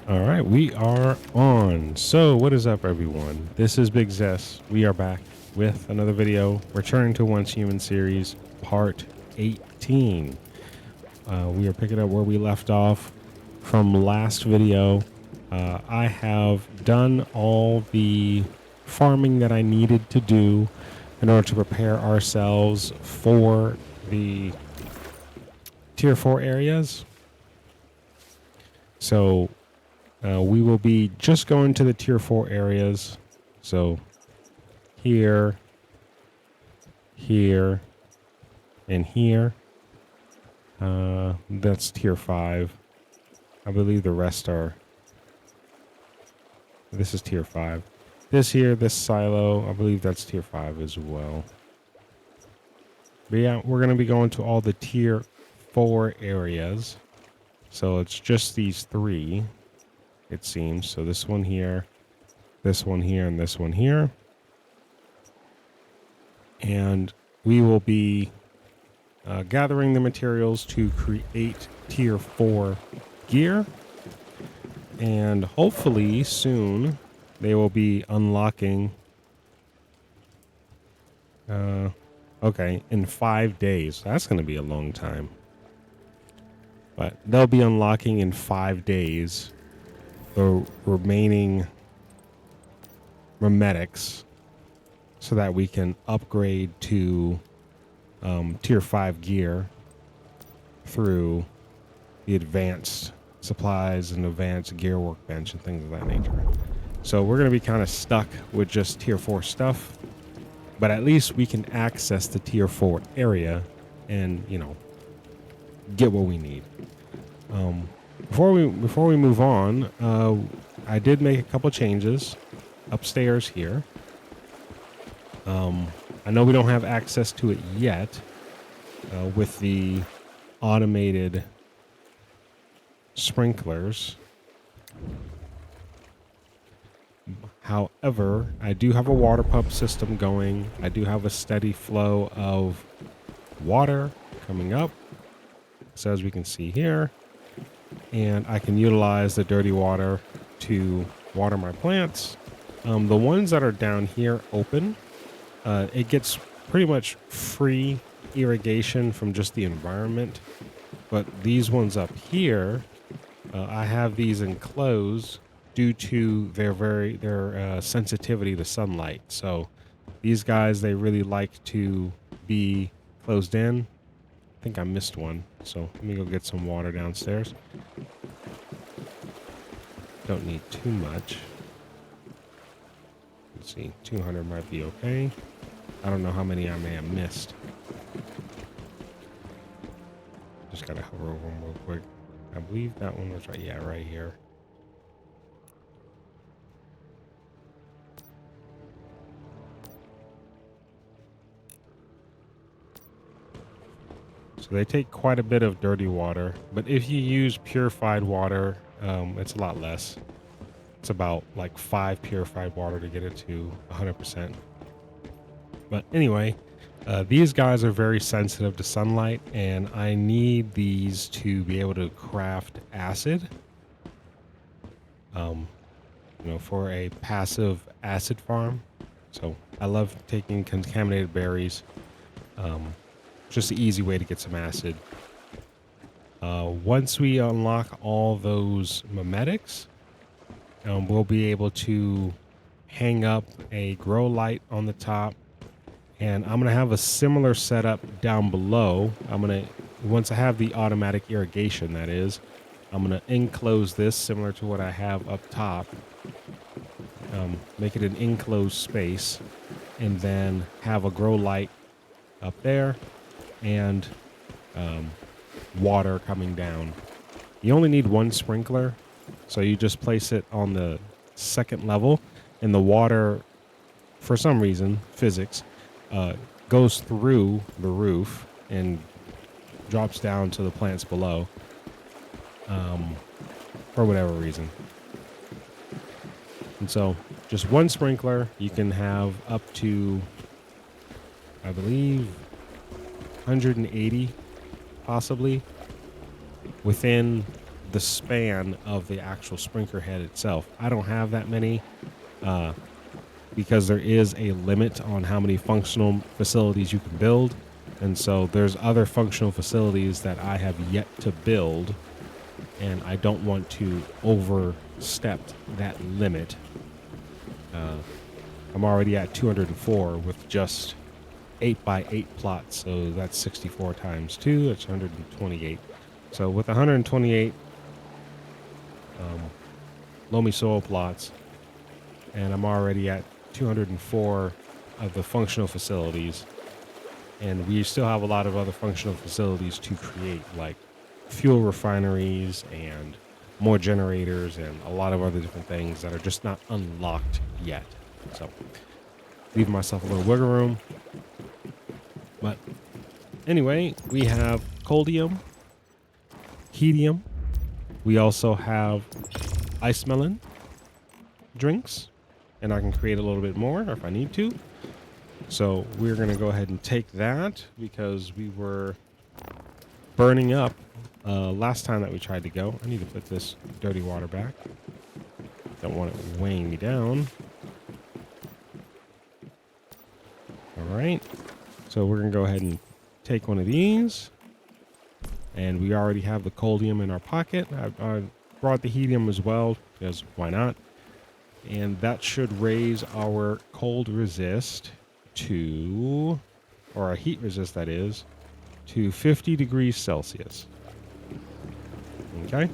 All right, we are on. So, what is up, everyone? This is Big Zess. We are back with another video, returning to Once Human series, part 18. We are picking up where we left off from last video. I have done all the farming that I needed to do in order to prepare ourselves for the tier 4 areas. So we will be just going to the tier 4 areas. So here, here, and here. That's tier 5. I believe the rest are. This is tier 5. This here, this silo, I believe that's tier 5 as well. But yeah, we're going to be going to all the tier 4 areas. So it's just these 3. It seems. So this one here, and this one here. And we will be gathering the materials to create tier 4 gear. And hopefully soon they will be unlocking. Okay, in 5 days. That's going to be a long time. But they'll be unlocking in 5 days the remaining memetics so that we can upgrade to tier 5 gear through the advanced supplies and advanced gear workbench and things of that nature. So we're going to be kind of stuck with just tier 4 stuff, but at least we can access the tier 4 area and, you know, get what we need. Before we move on, I did make a couple changes upstairs here. I know we don't have access to it yet with the automated sprinklers. However, I do have a water pump system going. I do have a steady flow of water coming up, so as we can see here. And I can utilize the dirty water to water my plants. The ones that are down here open, it gets pretty much free irrigation from just the environment. But these ones up here, I have these enclosed due to their sensitivity to sunlight. So these guys, they really like to be closed in. I think I missed one, so let me go get some water downstairs. Don't need too much. Let's see, 200 might be okay. I don't know how many I may have missed. Just gotta hover over them real quick. I believe that one was right, yeah, right here. So they take quite a bit of dirty water, but if you use purified water, it's a lot less. It's about like 5 purified water to get it to 100%. But anyway, these guys are very sensitive to sunlight, and I need these to be able to craft acid. You know, for a passive acid farm. So I love taking contaminated berries. Just an easy way to get some acid. Once we unlock all those memetics, we'll be able to hang up a grow light on the top, and I'm gonna have a similar setup down below. Once I have the automatic irrigation, that is, I'm gonna enclose this similar to what I have up top, make it an enclosed space, and then have a grow light up there and water coming down. You only need one sprinkler, so you just place it on the second level, and the water, for some reason, physics, goes through the roof and drops down to the plants below, for whatever reason. And so just one sprinkler, you can have up to, I believe, 180 possibly within the span of the actual sprinkler head itself. I don't have that many uh, because there is a limit on how many functional facilities you can build. And so there's other functional facilities that I have yet to build, and I don't want to overstep that limit. I'm already at 204 with just 8x8 plots, so that's 64 times 2, that's 128. So with 128 loamy soil plots, and I'm already at 204 of the functional facilities, and we still have a lot of other functional facilities to create, like fuel refineries and more generators and a lot of other different things that are just not unlocked yet. So leave myself a little wiggle room. But anyway, we have coldium, hedium. We also have ice melon drinks, and I can create a little bit more if I need to. So we're going to go ahead and take that because we were burning up last time that we tried to go. I need to put this dirty water back. Don't want it weighing me down. All right. So we're going to go ahead and take one of these. And we already have the coldium in our pocket. I brought the helium as well, because why not? And that should raise our cold resist to, or our heat resist that is, to 50 degrees Celsius. Okay.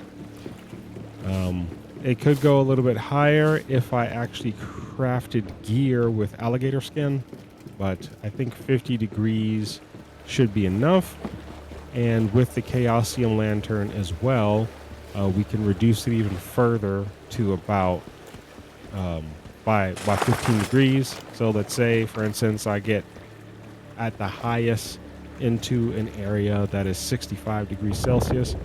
It could go a little bit higher if I actually crafted gear with alligator skin, but I think 50 degrees should be enough. And with the Chaosium lantern as well, we can reduce it even further to about by 15 degrees. So let's say, for instance, I get at the highest into an area that is 65 degrees Celsius.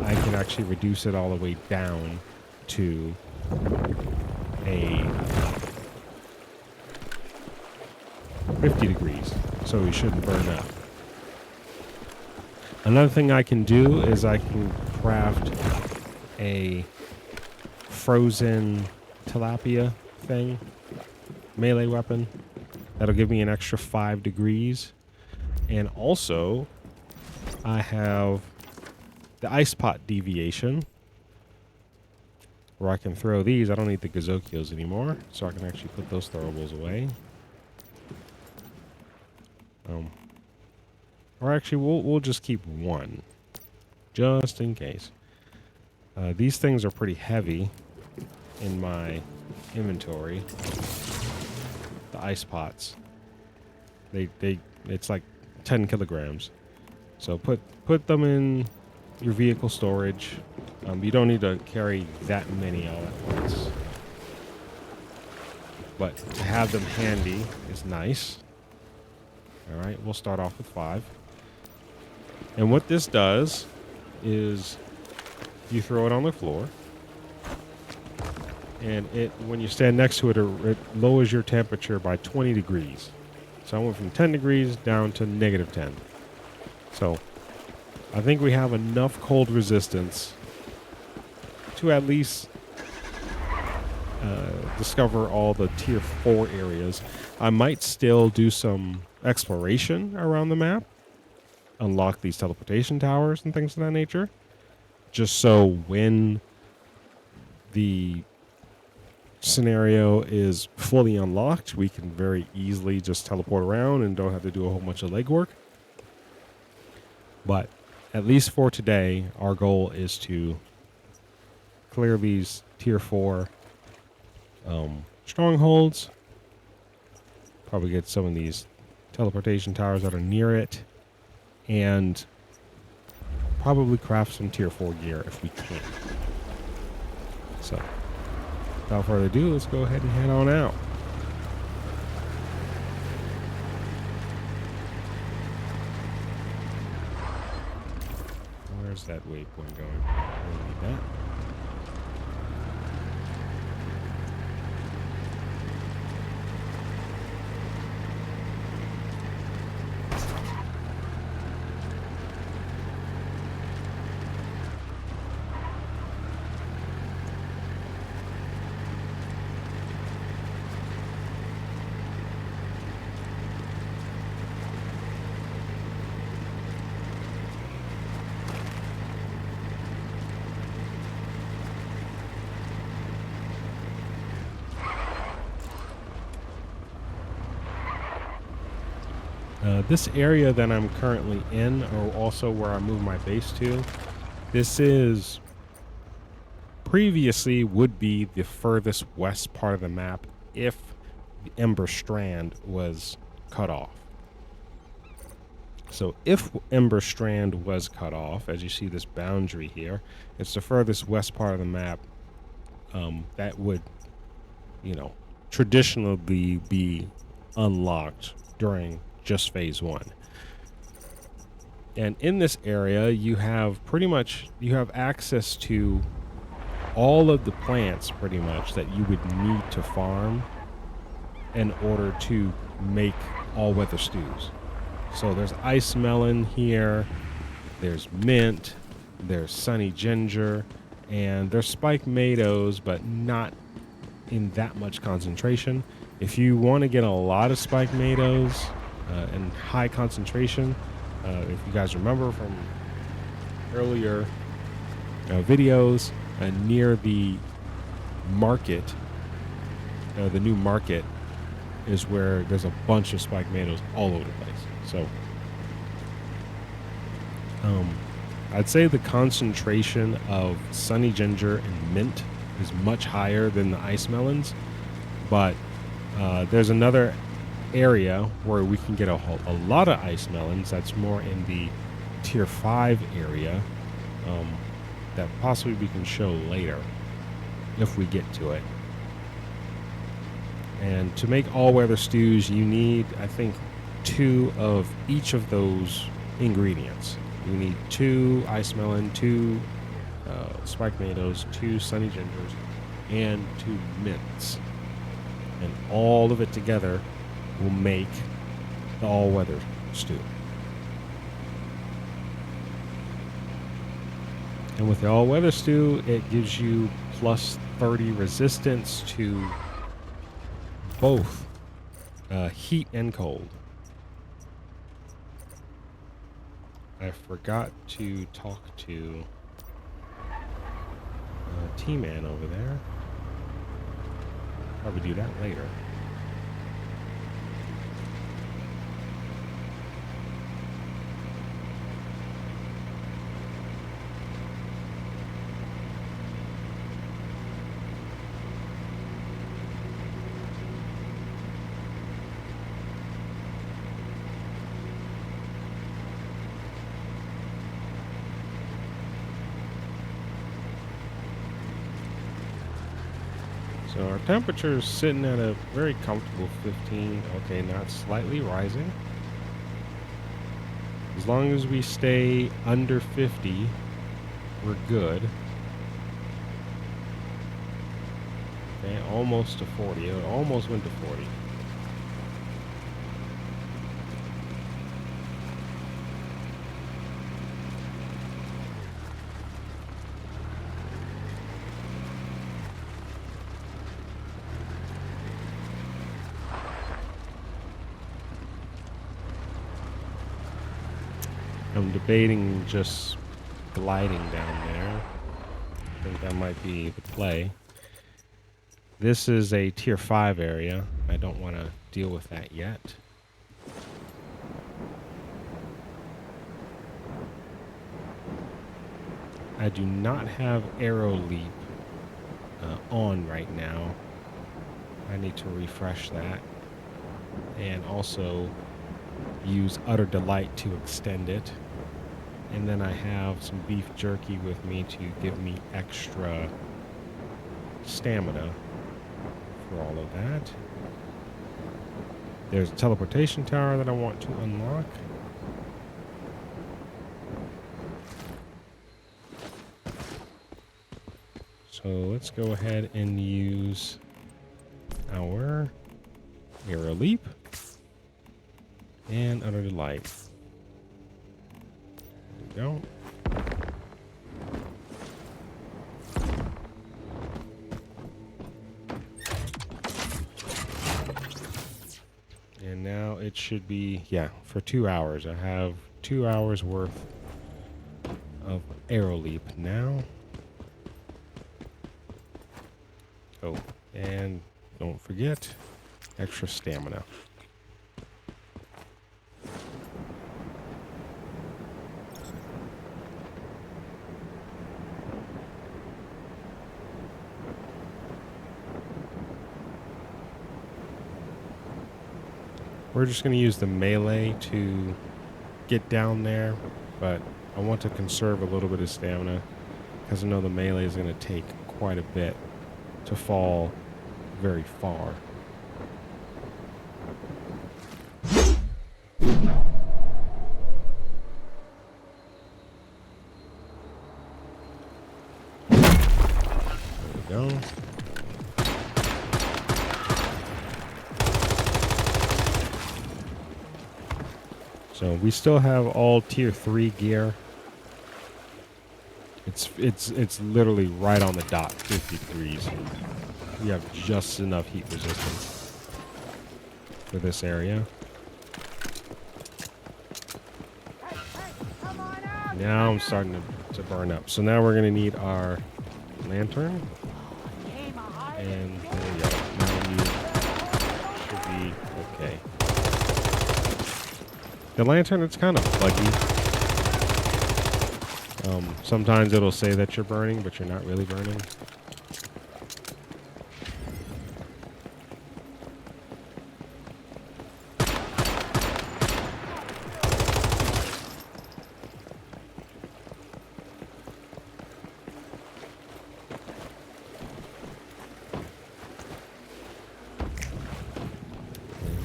I can actually reduce it all the way down to a 50 degrees. So we shouldn't burn up. Another thing I can do is I can craft a frozen tilapia thing, melee weapon. That'll give me an extra 5 degrees. And also, I have the ice pot deviation, where I can throw these. I don't need the Gazokios anymore, so I can actually put those throwables away. Or actually, we'll just keep one, just in case. These things are pretty heavy in my inventory. The ice pots. It's like 10 kilograms. So put them in your vehicle storage. You don't need to carry that many all at once. But to have them handy is nice. All right, we'll start off with 5. And what this does is you throw it on the floor, and when you stand next to it, it lowers your temperature by 20 degrees. So I went from 10 degrees down to negative 10. So I think we have enough cold resistance to at least discover all the tier 4 areas. I might still do some exploration around the map, unlock these teleportation towers and things of that nature, just so when the scenario is fully unlocked, we can very easily just teleport around and don't have to do a whole bunch of legwork. But at least for today, our goal is to clear these tier 4 strongholds, probably get some of these teleportation towers that are near it, and probably craft some tier 4 gear if we can. So without further ado, let's go ahead and head on out. Where's that waypoint going? I don't need that. This area that I'm currently in, or also where I moved my base to, this is previously would be the furthest west part of the map if the Ember Strand was cut off. So if Ember Strand was cut off, as you see this boundary here, it's the furthest west part of the map that would, you know, traditionally be unlocked during just phase 1. And in this area, you have access to all of the plants pretty much that you would need to farm in order to make all-weather stews. So there's ice melon here, there's mint, there's sunny ginger, and there's spiked tomatoes, but not in that much concentration. If you want to get a lot of spiked tomatoes in high concentration, if you guys remember from earlier videos, near the market, the new market is where there's a bunch of spiked tomatoes all over the place. So I'd say the concentration of sunny ginger and mint is much higher than the ice melons, but there's another area where we can get a lot of ice melons. That's more in the tier 5 area that possibly we can show later if we get to it. And to make all-weather stews, you need, I think, 2 of each of those ingredients. You need 2 ice melon, 2 spiked tomatoes, 2 sunny gingers, and 2 mints. And all of it together will make the all-weather stew. And with the all-weather stew, it gives you plus 30 resistance to both heat and cold. I forgot to talk to T-Man over there. Probably do that later. So our temperature is sitting at a very comfortable 15. Okay, not slightly rising. As long as we stay under 50, we're good. Okay, almost to 40. It almost went to 40. I'm debating just gliding down there. I think that might be the play. This is a tier 5 area. I don't want to deal with that yet. I do not have Arrow Leap on right now. I need to refresh that. And also use Utter Delight to extend it. And then I have some beef jerky with me to give me extra stamina for all of that. There's a teleportation tower that I want to unlock. So let's go ahead and use our Arrow Leap and Utter Delight. There we go. And now it should be, yeah, for 2 hours. I have 2 hours worth of Arrow Leap now. Oh, and don't forget extra stamina. We're just going to use the melee to get down there, but I want to conserve a little bit of stamina because I know the melee is going to take quite a bit to fall very far. There we go. So we still have all tier 3 gear. It's literally right on the dot, 53s. We have just enough heat resistance for this area. Now I'm starting to burn up. So now we're gonna need our lantern. And there we go. Now we should be okay. The lantern, it's kind of buggy. Sometimes it'll say that you're burning, but you're not really burning.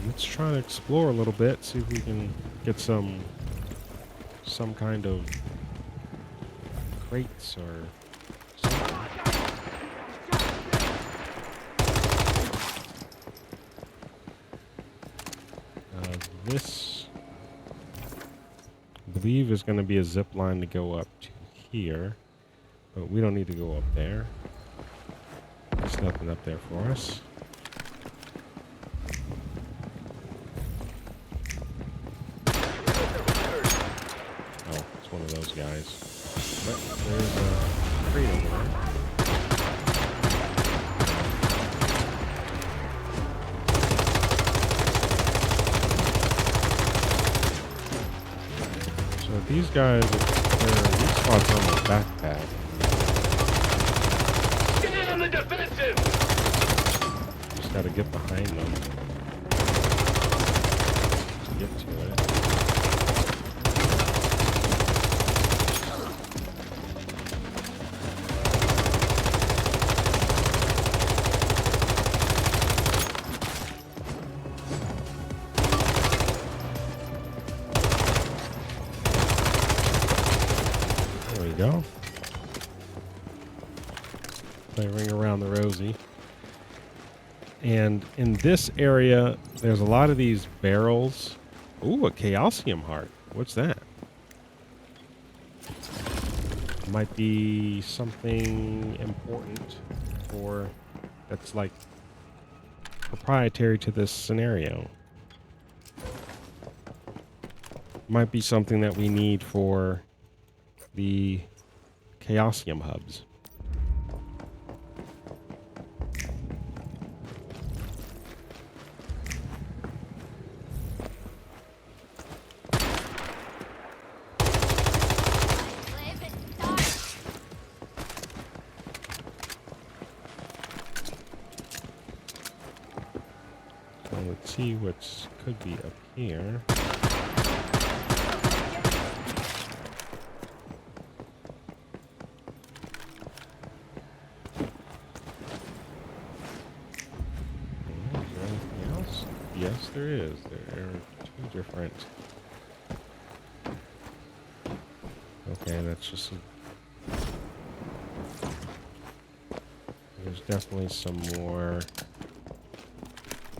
Let's try to explore a little bit, see if we can get some kind of crates or something. This, I believe, is going to be a zip line to go up to here, but we don't need to go up there. There's nothing up there for us. One of those guys. But there's a crate over there. So these guys, their weak spots on the backpack. Get in on the defensive! Just gotta get behind them to get to it. Go. Play Ring Around the Rosie. And in this area, there's a lot of these barrels. Ooh, a Chaosium heart. What's that? Might be something important or that's like proprietary to this scenario. Might be something that we need for the Chaosium hubs. So let's see what could be up here. Yes, there is. There are two different. Okay, that's just. There's definitely some more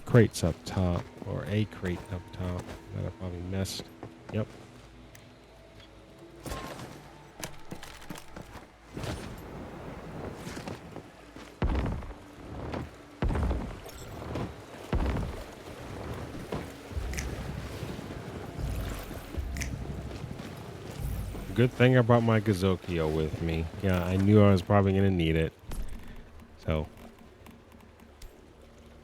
crates up top, or a crate up top that I probably missed. Yep. Good thing I brought my Gazokyo with me. Yeah, I knew I was probably going to need it. So,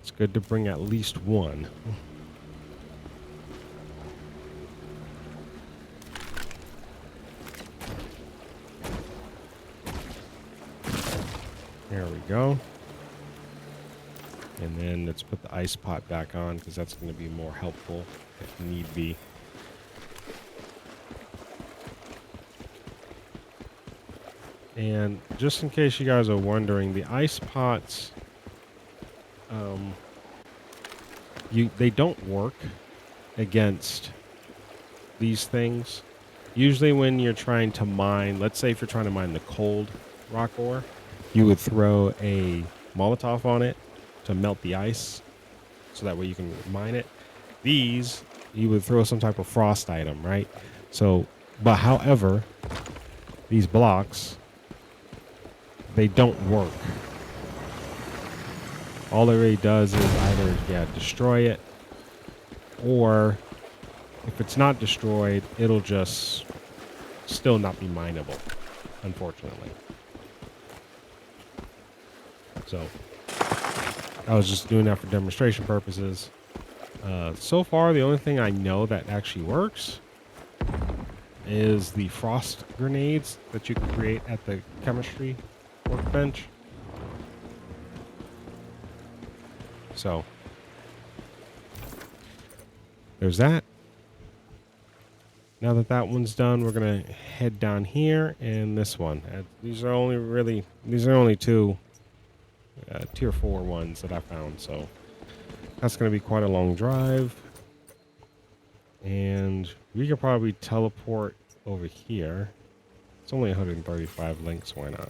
it's good to bring at least one. There we go. And then let's put the ice pot back on because that's going to be more helpful if need be. And just in case you guys are wondering, the ice pots, they don't work against these things. Usually when you're trying to mine, let's say if you're trying to mine the cold rock ore, you would throw a Molotov on it to melt the ice so that way you can mine it. These, you would throw some type of frost item, right? So, but however, these blocks, they don't work. All it really does is either, destroy it, or if it's not destroyed, it'll just still not be mineable, unfortunately. So I was just doing that for demonstration purposes. So far, the only thing I know that actually works is the frost grenades that you can create at the chemistry workbench. So there's that. Now that one's done, we're gonna head down here and this one. These are only two tier 4 ones that I found, so that's gonna be quite a long drive. And we could probably teleport over here. It's only 135 links, why not?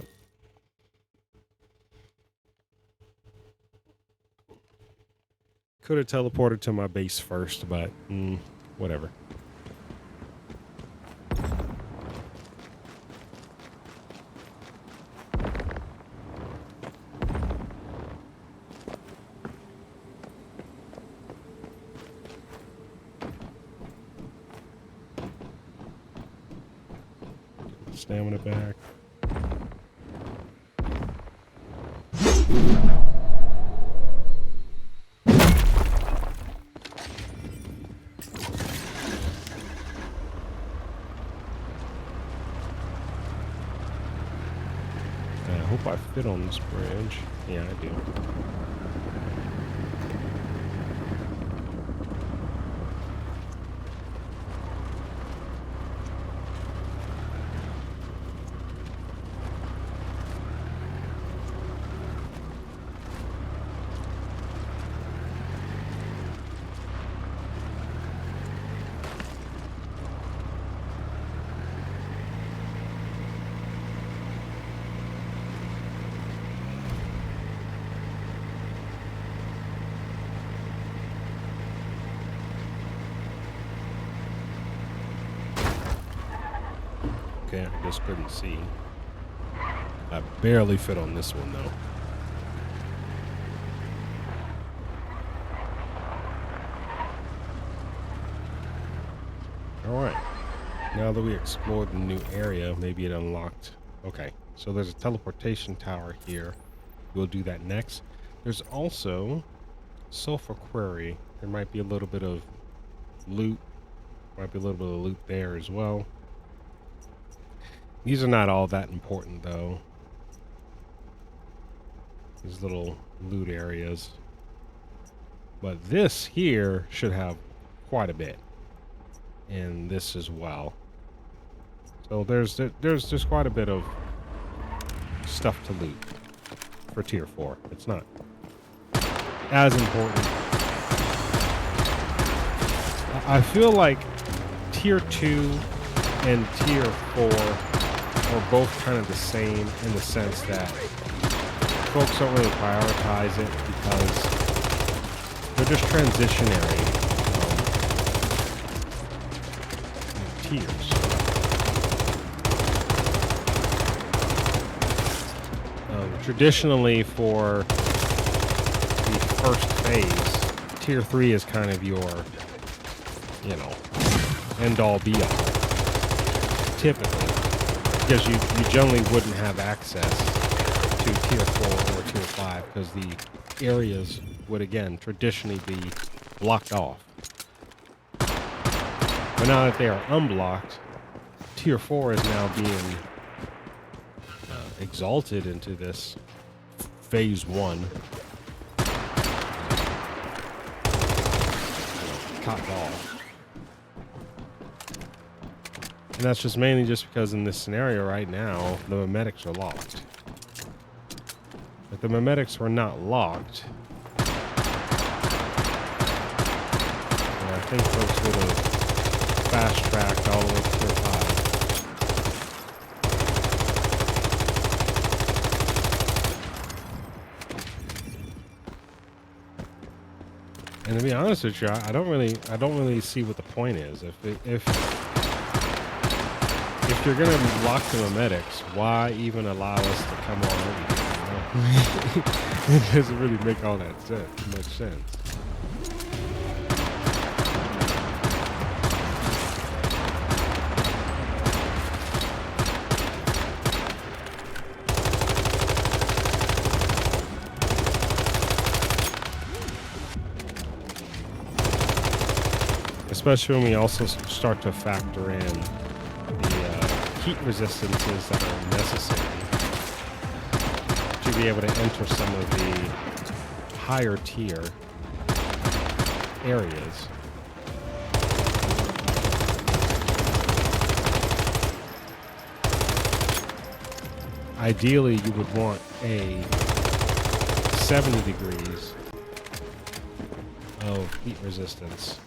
Could have teleported to my base first, but whatever. Stamina back. I hope I fit on this bridge. Yeah, I do. Okay, I just couldn't see. I barely fit on this one, though. All right. Now that we explored the new area, maybe it unlocked. Okay, so there's a teleportation tower here. We'll do that next. There's also Sulfur Quarry. There might be a little bit of loot. Might be a little bit of loot there as well. These are not all that important, though. These little loot areas. But this here should have quite a bit. And this as well. So there's just quite a bit of stuff to loot for tier 4. It's not as important. I feel like tier 2 and tier 4 are both kind of the same in the sense that folks don't really prioritize it because they're just transitionary tiers. Traditionally, for the first phase, tier 3 is kind of your, end all be all. Typically. Because you generally wouldn't have access to tier 4 or tier 5 because the areas would, again, traditionally be blocked off. But now that they are unblocked, tier 4 is now being exalted into this phase 1. top dog. And that's just mainly just because in this scenario right now, the memetics are locked. If the memetics were not locked, then I think folks would have fast-tracked all the way to tier 5. And to be honest with you, I don't really see what the point is. If you're gonna lock the memetics, why even allow us to come on over here? You know? It doesn't really make all that much sense. Especially when we also start to factor in the heat resistances that are necessary to be able to enter some of the higher tier areas. Ideally, you would want a 70 degrees of heat resistance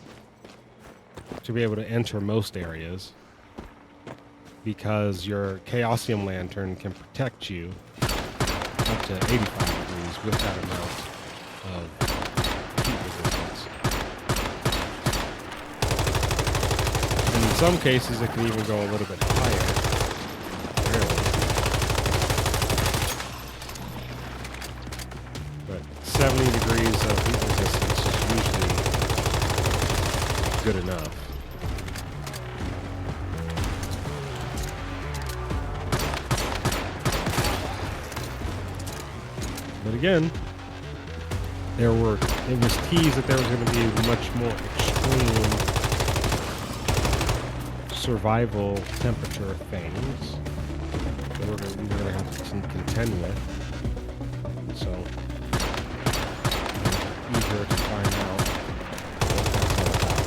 to be able to enter most areas, because your Chaosium Lantern can protect you up to 85 degrees with that amount of heat resistance. And in some cases, it can even go a little bit higher. Really. But 70 degrees of heat resistance is usually good enough. But again, it was teased that there was going to be much more extreme survival temperature things that we're going to have to contend with. So, I'm eager to find out what that's all about.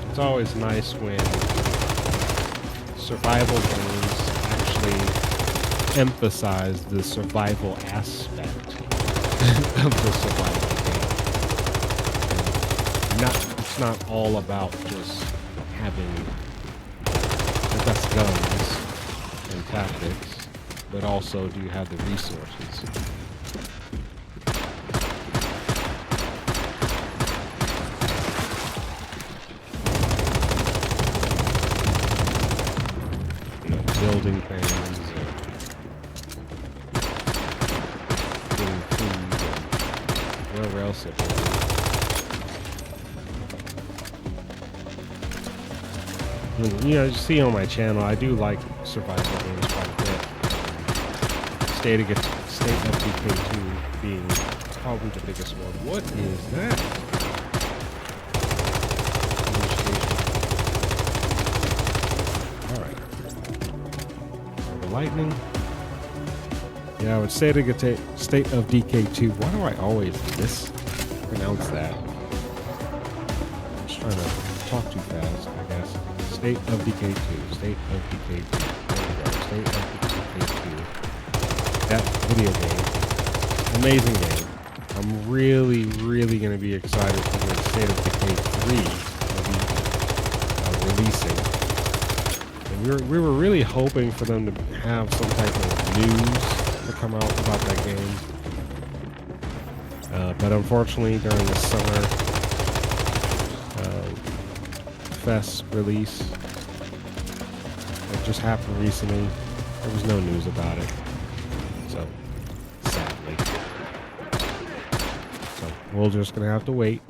It's always nice when survival games actually emphasize the survival aspect of the survival game. It's not all about just having the best guns and tactics, but also do you have the resources. Building things, getting food, and whatever else it is. You know, you see on my channel, I do like survival games quite a bit. State of Decay 2 being probably the biggest one. What is that? Lightning. Yeah, I would say to State of Decay 2. Why do I always mispronounce that? I'm just trying to talk too fast, I guess. State of Decay 2. State of Decay 2. There we go. State of Decay 2. That video game. Amazing game. I'm really, really going to be excited for when State of Decay 3 will be releasing. We were really hoping for them to have some type of news to come out about that game. But unfortunately, during the summer Fest release that just happened recently, there was no news about it. So, sadly. So, we're just going to have to wait.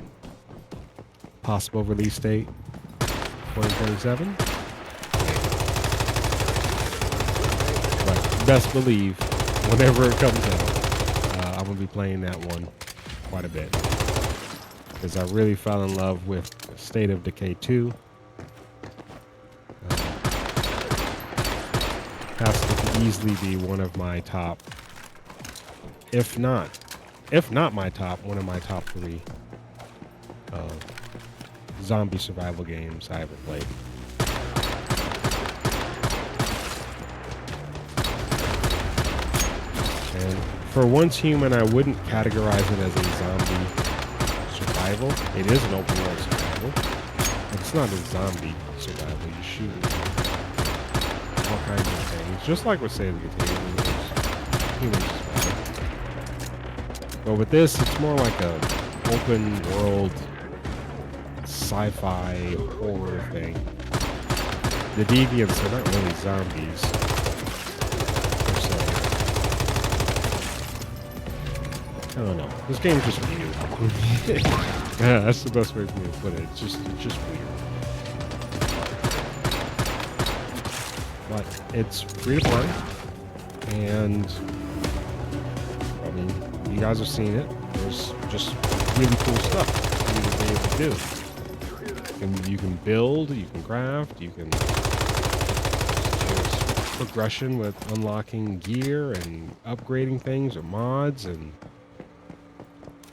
Possible release date, 2027. Best believe, whenever it comes out, I'm going to be playing that one quite a bit. because I really fell in love with State of Decay 2. Has to easily be one of my top, if not my top, one of my top 3 zombie survival games I ever played. And for Once Human, I wouldn't categorize it as a zombie survival. It is an open world survival, but it's not a zombie survival. You shoot all kinds of things, just like with State of Decay, human survival. But with this, it's more like a open world sci-fi horror thing. The deviants are not really zombies per se. I don't know. This game's just weird. Yeah, that's the best way for me to put it. It's just weird. But it's free to play, and I mean, you guys have seen it. There's just really cool stuff for you to be able to do. You can build, you can craft, there's progression with unlocking gear and upgrading things or mods, and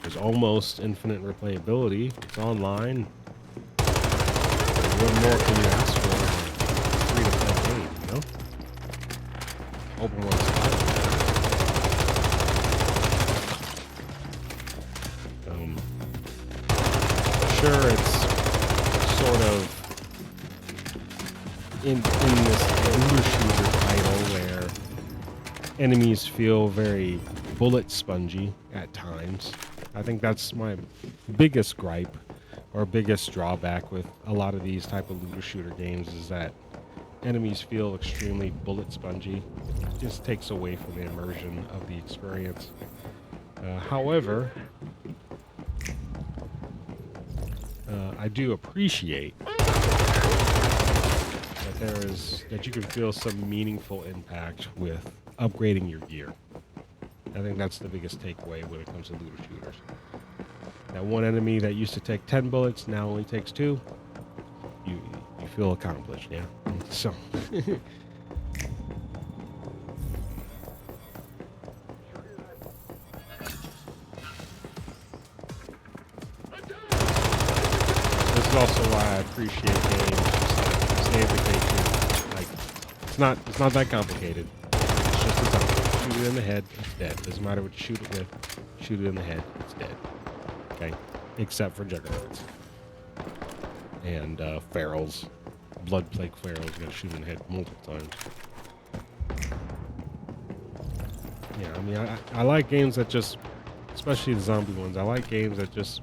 there's almost infinite replayability. It's online. What more can you ask for in a free-to-play game, you know? Open world survival. Sure, it's sort of in this looter shooter title where enemies feel very bullet spongy at times. I think that's my biggest gripe or biggest drawback with a lot of these type of looter shooter games, is that enemies feel extremely bullet spongy. It just takes away from the immersion of the experience. However, I do appreciate that you can feel some meaningful impact with upgrading your gear. I think that's the biggest takeaway when it comes to looter shooters. That one enemy that used to take 10 bullets now only takes 2. You feel accomplished, yeah. So this is also why I appreciate games just like State of Decay 2. Like, it's not that complicated. It's just a zombie. Shoot it in the head, it's dead. Doesn't matter what you shoot it with. Shoot it in the head, it's dead. Okay? Except for juggernauts. And ferals. Blood plague ferals. You gotta shoot in the head multiple times. Yeah, I mean, I like games that just, especially the zombie ones, I like games that just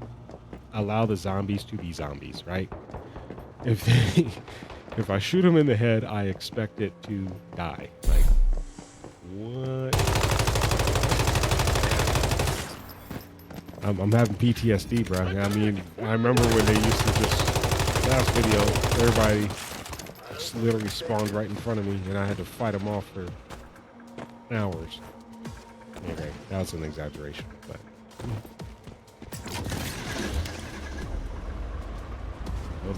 allow the zombies to be zombies, right? If I shoot them in the head, I expect it to die. Like, what? I'm having PTSD, bro. I mean, I remember when they used to just, last video, everybody just literally spawned right in front of me, and I had to fight them off for hours. Okay, that was an exaggeration, but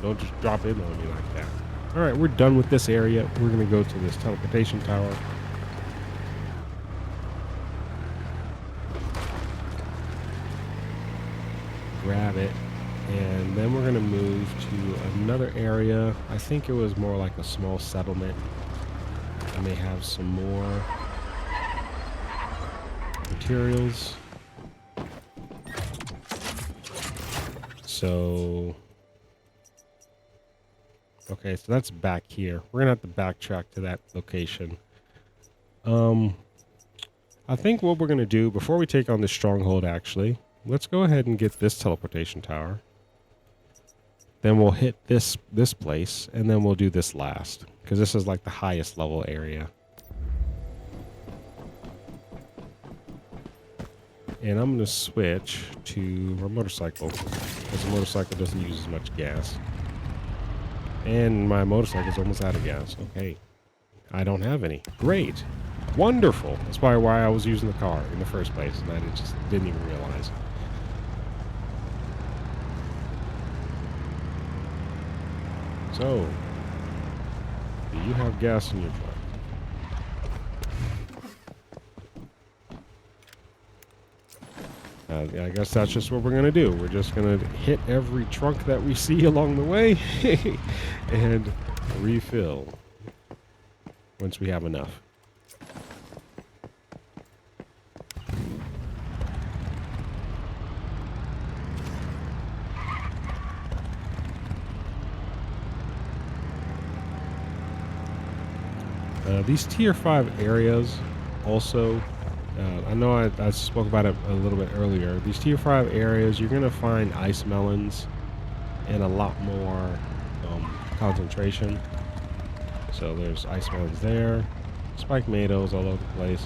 don't just drop in on me like that. All right, we're done with this area. We're gonna go to this teleportation tower. Grab it, and then we're gonna move to another area. I think it was more like a small settlement. I may have some more materials. So, okay, so that's back here. We're gonna have to backtrack to that location. I think what we're gonna do before we take on this stronghold, actually, let's go ahead and get this teleportation tower. Then we'll hit this place, and then we'll do this last, because this is like the highest level area. And I'm going to switch to my motorcycle, because the motorcycle doesn't use as much gas. And my motorcycle's almost out of gas. Okay. I don't have any. Great. Wonderful. That's probably why I was using the car in the first place, and I just didn't even realize. So, do you have gas in your truck? I guess that's just what we're going to do. We're just going to hit every trunk that we see along the way and refill once we have enough. These tier 5 areas also, I know I spoke about it a little bit earlier. These tier 5 areas, you're going to find ice melons and a lot more concentration. So there's ice melons there, spiked tomatoes all over the place.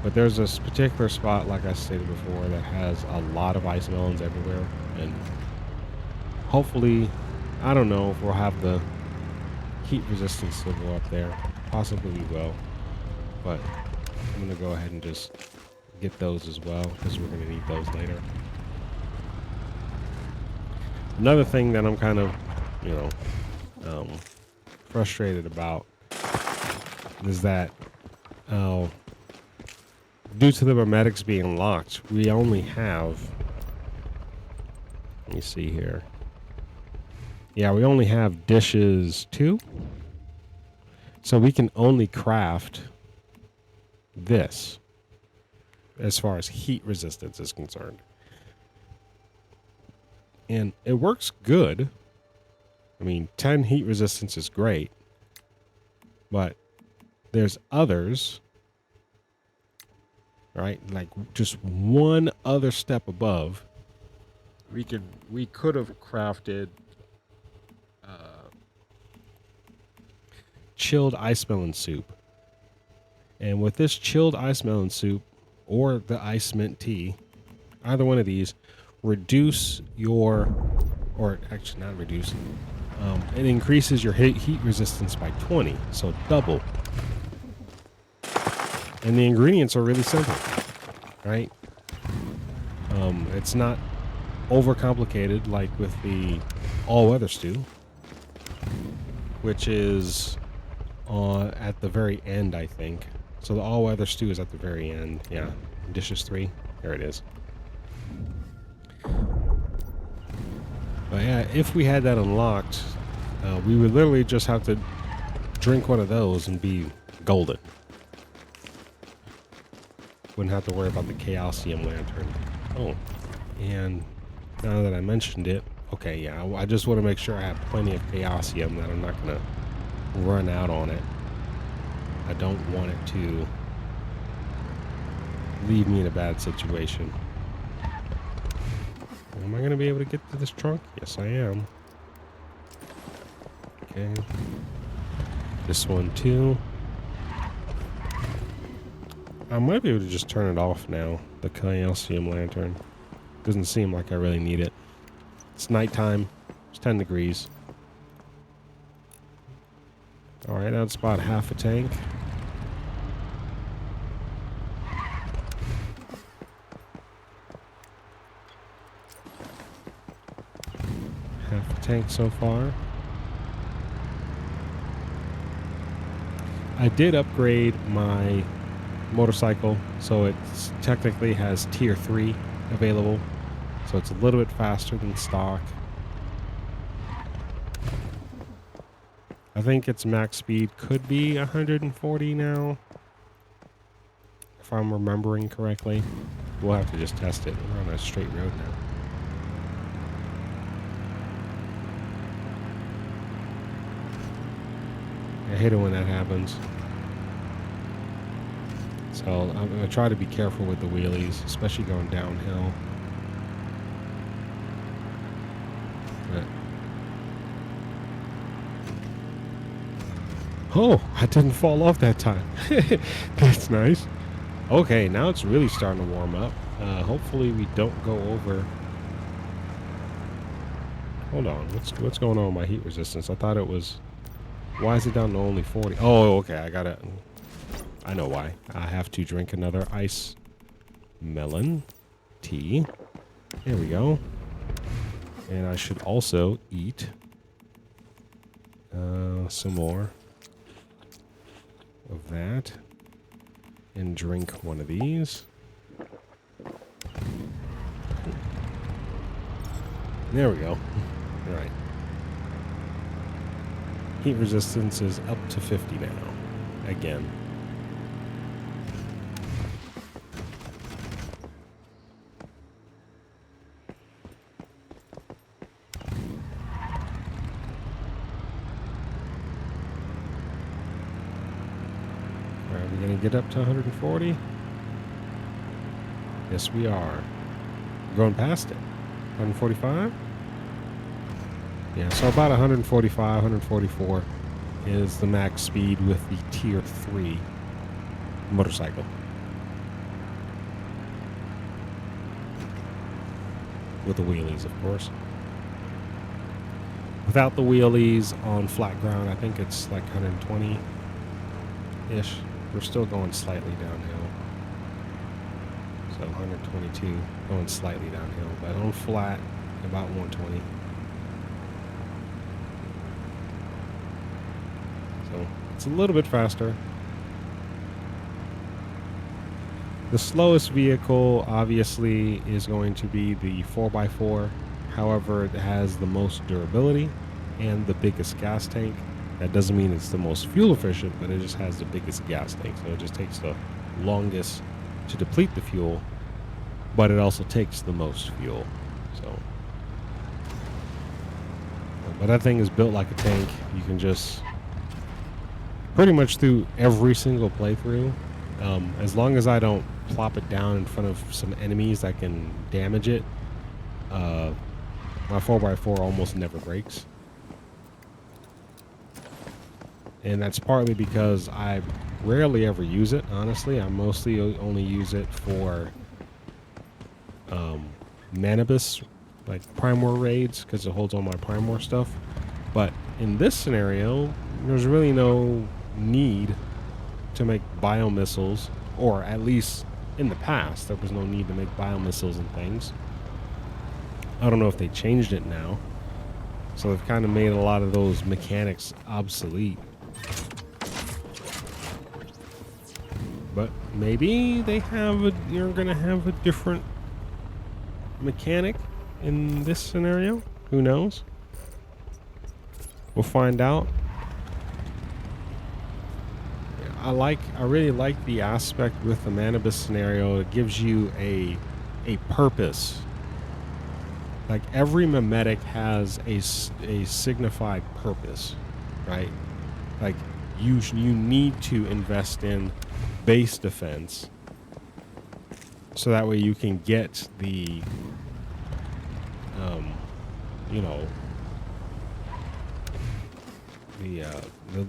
But there's this particular spot, like I stated before, that has a lot of ice melons everywhere. And hopefully, I don't know if we'll have the heat resistance to go up there. Possibly we will. But I'm going to go ahead and just get those as well, because we're going to need those later. Another thing that I'm kind of, frustrated about is that due to the memetics being locked, we only have, let me see here. Yeah, we only have dishes 2. So we can only craft this as far as heat resistance is concerned. And it works good. I mean, 10 heat resistance is great. But there's others, right? Like just one other step above. We could have crafted chilled ice melon soup. And with this chilled ice melon soup or the ice mint tea, either one of these, reduce your, or actually not reduce, it increases your heat resistance by 20, so double. And the ingredients are really simple, right? It's not overcomplicated like with the all-weather stew, which is at the very end, I think. So the all-weather stew is at the very end. Yeah, dishes 3. There it is. But yeah, if we had that unlocked, we would literally just have to drink one of those and be golden. Wouldn't have to worry about the Chaosium lantern. Oh, and now that I mentioned it, okay, yeah, I just want to make sure I have plenty of Chaosium, that I'm not going to run out on it. I don't want it to leave me in a bad situation. Am I going to be able to get to this trunk? Yes, I am. Okay. This one too. I might be able to just turn it off now, the Chaosium lantern. Doesn't seem like I really need it. It's nighttime. It's 10 degrees. Alright, that's about half a tank. Half a tank so far. I did upgrade my motorcycle, so it technically has tier 3 available, so it's a little bit faster than stock. I think its max speed could be 140 now, if I'm remembering correctly. We'll have to just test it. We're on a straight road now. I hate it when that happens. So I'm going to try to be careful with the wheelies, especially going downhill. But oh, I didn't fall off that time. That's nice. Okay, now it's really starting to warm up. Hopefully we don't go over. Hold on, what's going on with my heat resistance? I thought it was. Why is it down to only 40? Oh, okay, I got it. I know why. I have to drink another ice melon tea. There we go. And I should also eat Some more of that. And drink one of these. There we go. All right. Heat resistance is up to 50 now. Again. Are we going to get up to 140? Yes, we are. We're going past it. 145? Yeah, so about 145, 144 is the max speed with the Tier 3 motorcycle. With the wheelies, of course. Without the wheelies on flat ground, I think it's like 120-ish. We're still going slightly downhill. So 122, going slightly downhill. But on flat, about 120. So it's a little bit faster. The slowest vehicle, obviously, is going to be the 4x4. However, it has the most durability and the biggest gas tank. That doesn't mean it's the most fuel efficient, but it just has the biggest gas tank. So it just takes the longest to deplete the fuel, but it also takes the most fuel. So, but that thing is built like a tank. You can just pretty much through every single playthrough, as long as I don't plop it down in front of some enemies that can damage it, my 4x4 almost never breaks. And that's partly because I rarely ever use it, honestly. I mostly only use it for Manibus, like Prime War raids, because it holds all my Prime War stuff. But in this scenario, there's really no need to make biomissiles, or at least in the past, there was no need to make biomissiles and things. I don't know if they changed it now. So they've kind of made a lot of those mechanics obsolete. But maybe you're gonna have a different mechanic in this scenario. Who knows? We'll find out. I really like the aspect with the Manibus scenario. It gives you a purpose. Like every mimetic has a signified purpose, right? Like you need to invest in base defense, so that way you can get the, you know,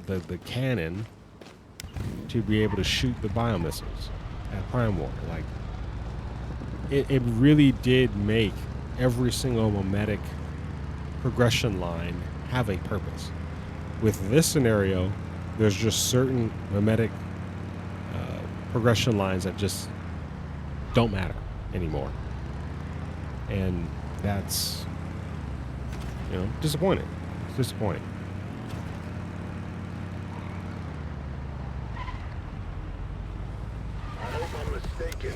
the cannon to be able to shoot the biomissiles at Prime War. Like it really did make every single mimetic progression line have a purpose. With this scenario, there's just certain mimetic progression lines that just don't matter anymore, and that's, you know, disappointing. It's disappointing. I hope I'm mistaken.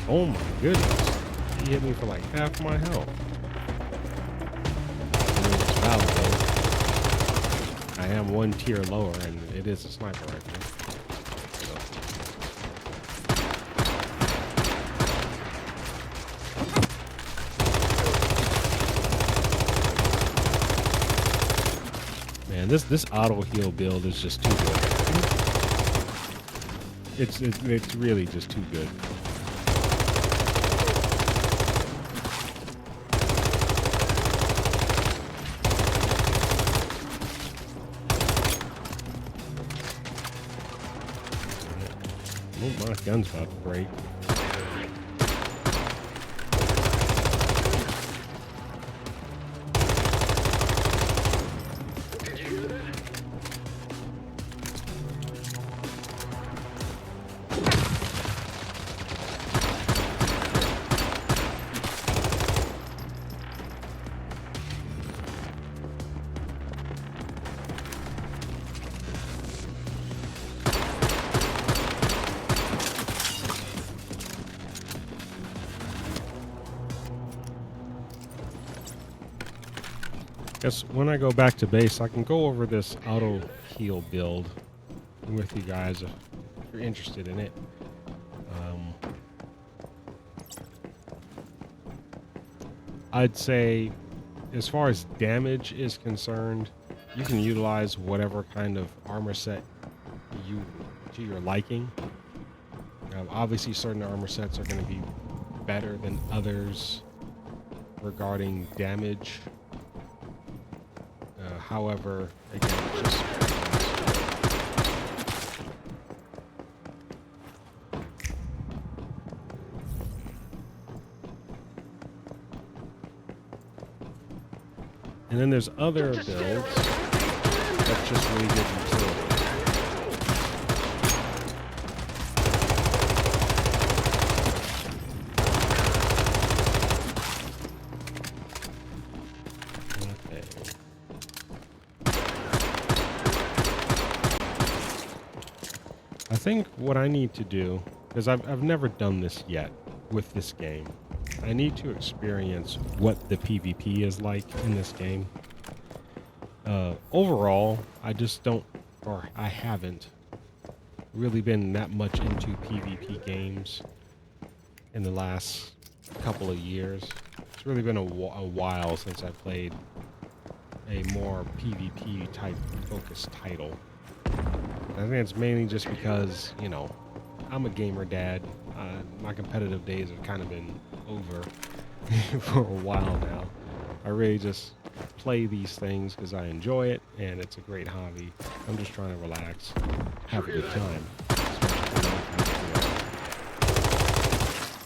Oh my goodness. He hit me for like half my health. It's valid, though. I am one tier lower, and it is a sniper rifle. So. Man, this auto heal build is just too good. It's really just too good. Oh, my gun's about to break. Did you hear that? Guess when I go back to base, I can go over this auto heal build with you guys if you're interested in it. I'd say, as far as damage is concerned, you can utilize whatever kind of armor set you to your liking. Obviously, certain armor sets are going to be better than others regarding damage. However, again, it's just and then there's other builds that just really good utility. I think what I need to do, because I've never done this yet with this game, I need to experience what the PvP is like in this game. Overall, I just don't, or I haven't really been that much into PvP games in the last couple of years. It's really been a while since I played a more PvP type focused title. I think it's mainly just because, you know, I'm a gamer dad. My competitive days have kind of been over for a while now. I really just play these things because I enjoy it and it's a great hobby. I'm just trying to relax, have a good time.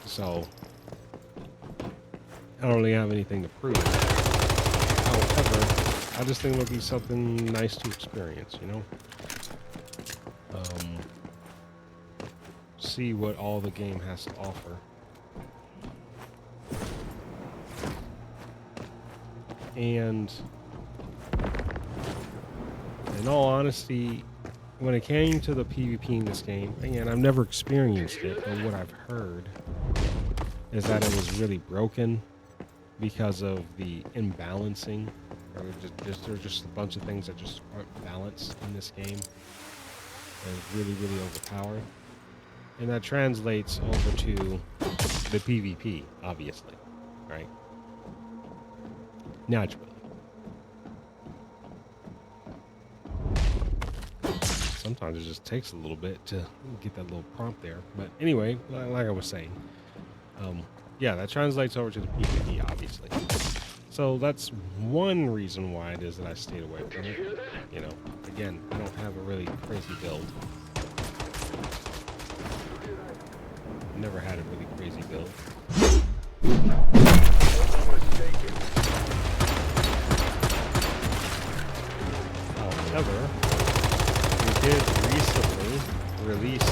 So, I don't really have anything to prove. However, I just think it'll be something nice to experience, you know? See what all the game has to offer. And in all honesty, when it came to the PvP in this game, again, I've never experienced it, but what I've heard is that it was really broken because of the imbalancing, or there's just a bunch of things that just aren't balanced in this game. And it's really, really overpowered. And that translates over to the PvP, obviously, right? Naturally. Sometimes it just takes a little bit to get that little prompt there. But anyway, like I was saying, yeah, that translates over to the PvP, obviously. So that's one reason why it is that I stayed away from it. You know, again, I don't have a really crazy build. Never had a really crazy build. However, we did recently release a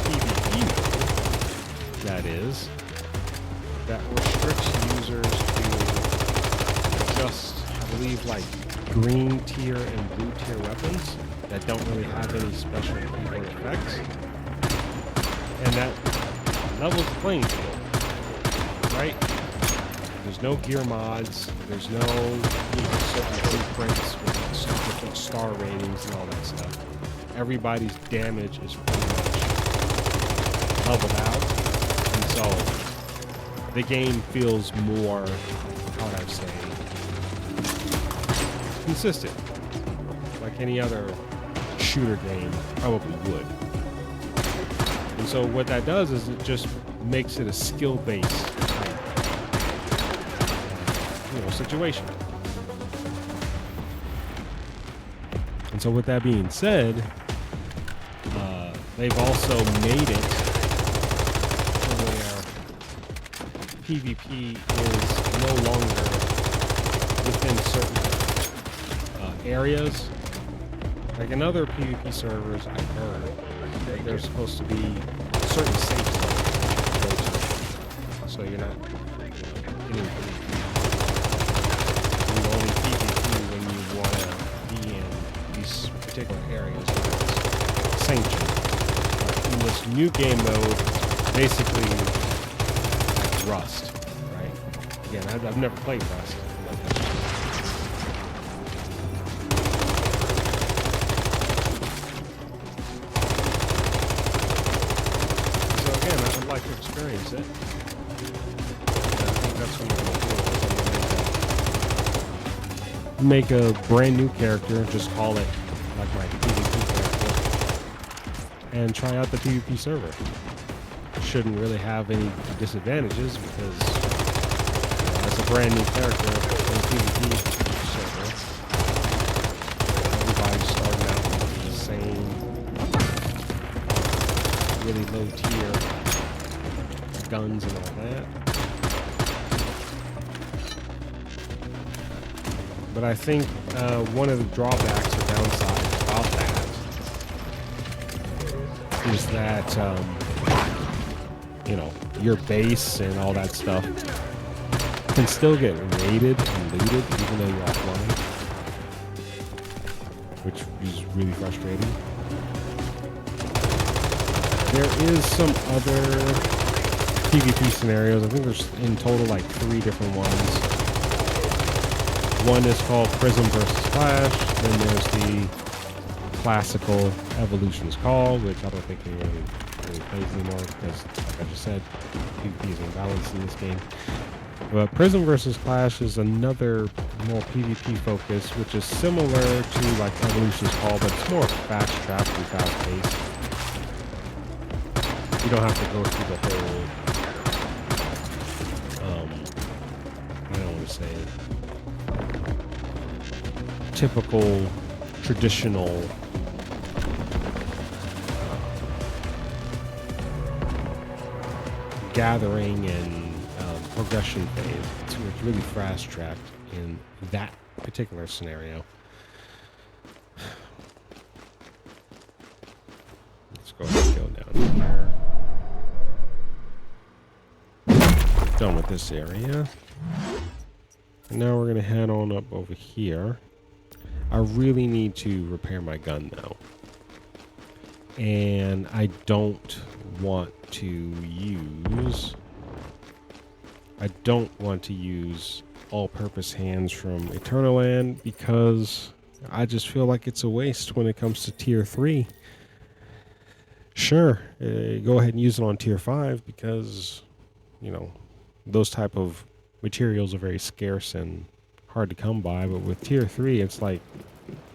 PvP mode, that is, that restricts users to just, I believe, like green tier and blue tier weapons that don't really have any special keyboard effects. And that levels the playing field, right? There's no gear mods. There's no certain blueprints with different star ratings and all that stuff. Everybody's damage is pretty much leveled out, and so the game feels more, how would I say, consistent, like any other shooter game probably would. so what that does is it just makes it a skill-based type, situation. And so with that being said, they've also made it to where PvP is no longer within certain areas. Like in other PvP servers, I've heard that there's supposed to be certain safe zones, so you're not getting PvP. You only PvP when you want to be in these particular areas. Sanctioned. In this new game mode, it's basically like Rust, right? Again, I've never played Rust. So again, I'd like to experience it. And I think that's what I'm going to do. Make a brand new character, just call it like my PvP character, and try out the PvP server. Shouldn't really have any disadvantages because it's a brand new character in the PvP server. Everybody's starting out with the same really low tier guns and all that. But I think one of the drawbacks or downsides about that is that your base and all that stuff can still get raided and looted even though you're offline, which is really frustrating. There is some other PvP scenarios. I think there's in total like 3 different ones. One is called Prism vs. Clash. Then there's the classical Evolutions Call, which I don't think anyone really plays anymore because, like I just said, PvP is imbalanced in this game. But Prism vs. Clash is another more PvP focus, which is similar to like Evolutions Call, but it's more fast-tracked and fast-paced. You don't have to go through the whole, I don't want to say typical, traditional gathering and progression phase. It's really fast-tracked in that particular scenario. Let's go ahead and go down here. Done with this area. And now we're going to head on up over here. I really need to repair my gun now. And I don't want to use all-purpose hands from Eternaland because I just feel like it's a waste when it comes to tier 3. Sure, go ahead and use it on tier 5 because, those type of materials are very scarce and hard to come by. But with tier 3, it's like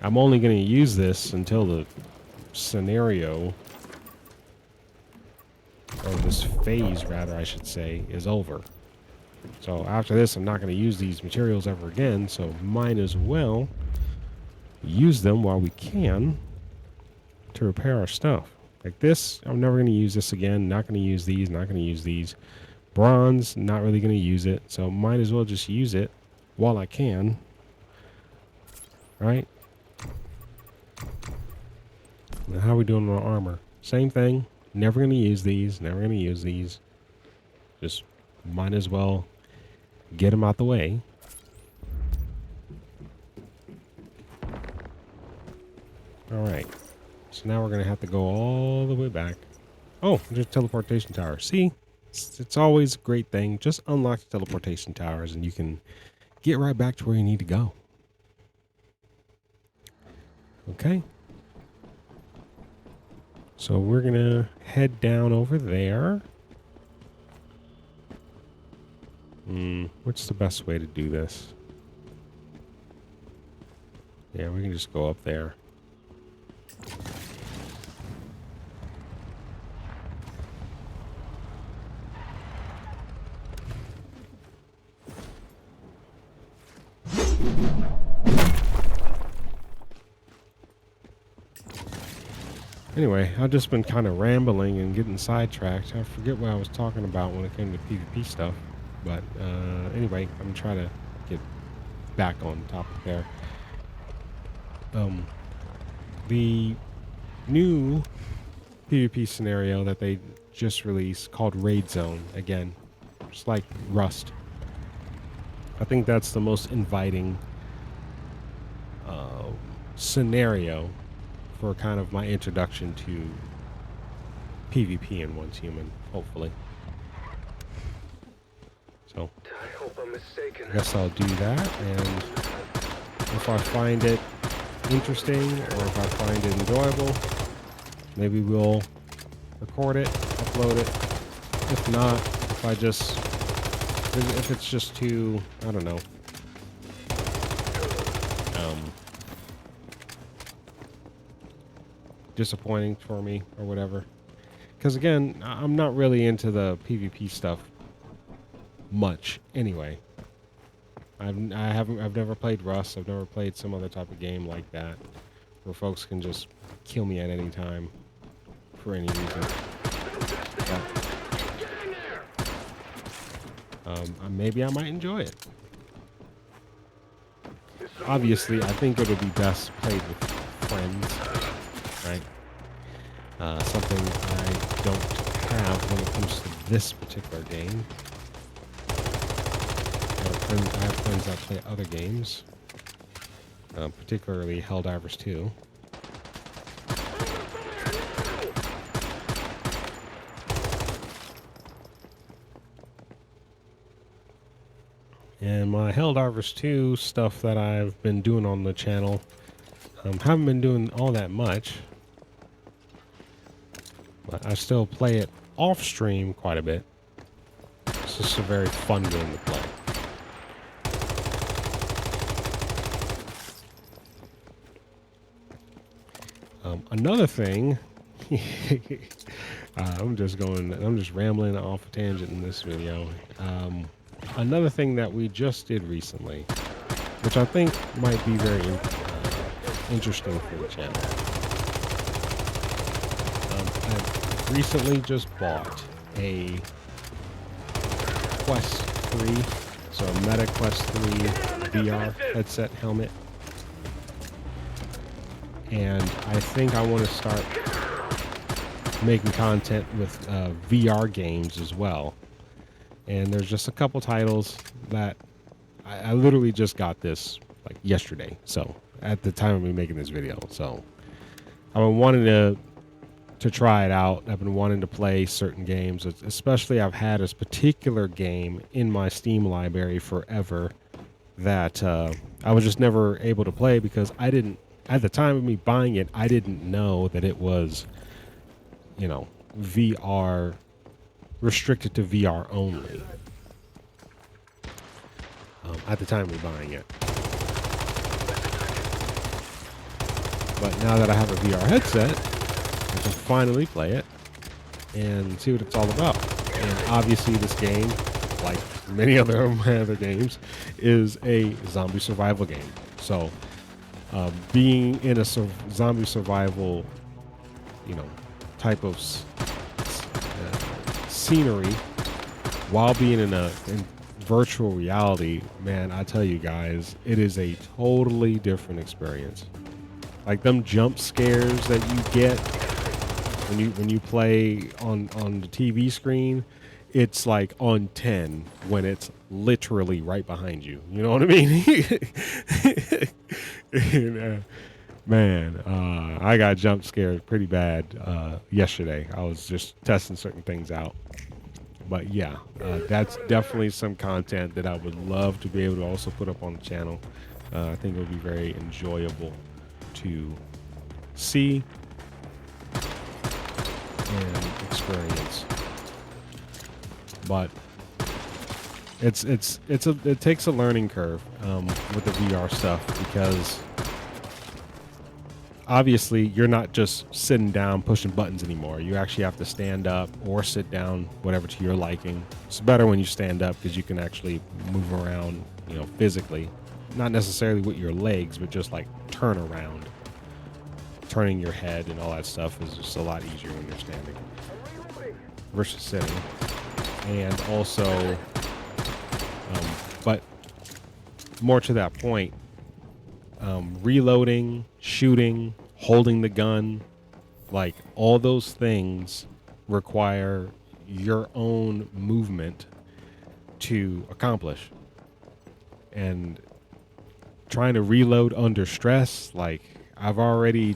I'm only going to use this until the scenario, or this phase rather I should say, is over. So after this I'm not going to use these materials ever again, so might as well use them while we can to repair our stuff. Like this, I'm never going to use this again, not going to use these, not going to use these. Bronze, not really going to use it, so might as well just use it while I can. Right? Now how are we doing on our armor? Same thing. Never going to use these. Never going to use these. Just might as well get them out the way. Alright. So now we're going to have to go all the way back. Oh, there's a teleportation tower. See? It's always a great thing. Just unlock the teleportation towers and you can get right back to where you need to go. Okay. So we're going to head down over there. What's the best way to do this? Yeah, we can just go up there. Anyway, I've just been kind of rambling and getting sidetracked. I forget what I was talking about when it came to PvP stuff. But anyway, I'm trying to get back on topic there. The new PvP scenario that they just released called Raid Zone, again, just like Rust. I think that's the most inviting scenario for kind of my introduction to PvP in Once Human, hopefully. So I hope I'm mistaken. I guess I'll do that, and if I find it interesting or if I find it enjoyable, maybe we'll record it, upload it. If not, if it's just too, I don't know, disappointing for me or whatever. Because again, I'm not really into the PvP stuff much anyway. I've never played Rust. I've never played some other type of game like that where folks can just kill me at any time for any reason. Maybe I might enjoy it. Obviously, I think it would be best played with friends, right? Something I don't have when it comes to this particular game. I have friends that play other games, particularly Helldivers 2. And my Helldivers 2 stuff that I've been doing on the channel, haven't been doing all that much. But I still play it off stream quite a bit. It's just a very fun game to play. Another thing, I'm just rambling off a tangent in this video. Another thing that we just did recently, which I think might be very interesting for the channel. I recently just bought a Quest 3, so a Meta Quest 3 VR headset helmet. And I think I want to start making content with VR games as well. And there's just a couple titles that I literally just got this like yesterday. So at the time of me making this video, so I've been wanting to try it out. I've been wanting to play certain games, especially I've had this particular game in my Steam library forever that I was just never able to play because I didn't. At the time of me buying it, I didn't know that it was, you know, VR, restricted to VR only. At the time of me buying it. But now that I have a VR headset, I can finally play it and see what it's all about. And obviously this game, like many other of my other games, is a zombie survival game. So being in a zombie survival, you know, type of scenery while being in virtual reality, man, I tell you guys, it is a totally different experience. Like them jump scares that you get when you play on the TV screen, it's like on 10 when it's literally right behind you. You know what I mean? And, man, I got jump scared pretty bad yesterday. I was just testing certain things out. But yeah, that's definitely some content that I would love to be able to also put up on the channel. I think it would be very enjoyable to see and experience. But it takes a learning curve with the VR stuff, because obviously you're not just sitting down pushing buttons anymore. You actually have to stand up or sit down, whatever to your liking. It's better when you stand up because you can actually move around, you know, physically not necessarily with your legs, but just like turn around, turning your head and all that stuff is just a lot easier when you're standing versus sitting. And also, but more to that point, reloading, shooting, holding the gun, like all those things require your own movement to accomplish. And trying to reload under stress, like I've already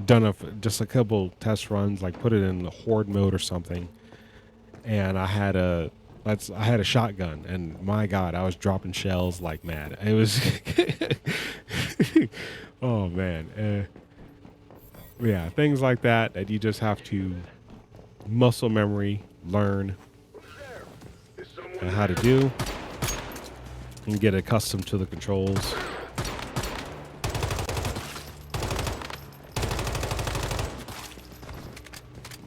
done just a couple test runs, like put it in the horde mode or something, and I had a shotgun, and my God, I was dropping shells like mad. It was, oh man, yeah, things like that you just have to muscle memory learn how to do and get accustomed to the controls.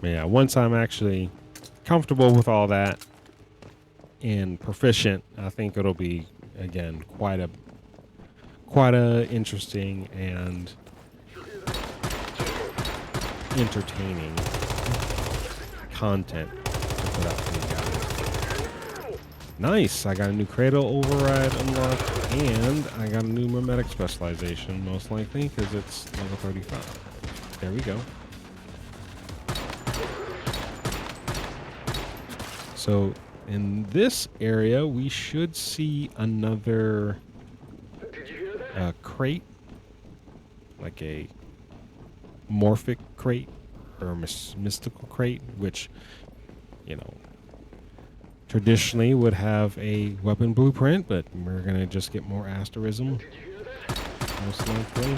Yeah, once I'm actually comfortable with all that and proficient, I think it'll be, again, quite a interesting and entertaining content to put out for you guys. Nice, I got a new cradle override unlocked, and I got a new mimetic specialization, most likely because it's level 35. There we go. So in this area, we should see another crate, like a morphic crate or mystical crate, which, you know, traditionally would have a weapon blueprint, but we're going to just get more asterism, most likely.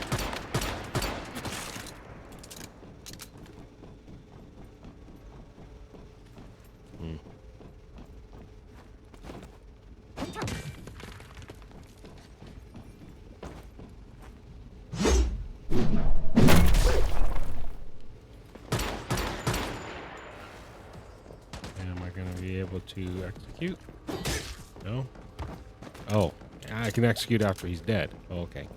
To execute? No? Oh, I can execute after he's dead. Oh, okay.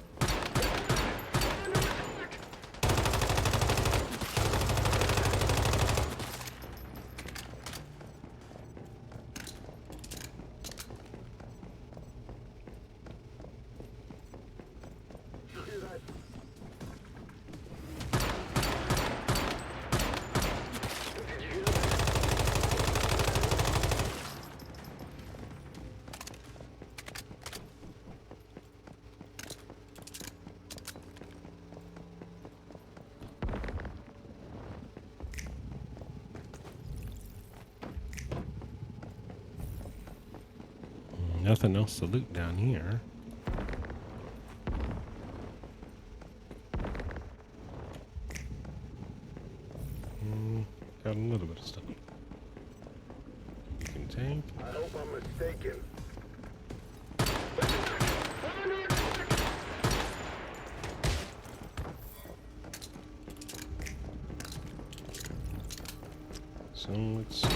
Nothing else to loot down here. Got a little bit of stuff. You can tank. I hope I'm mistaken. So let's see.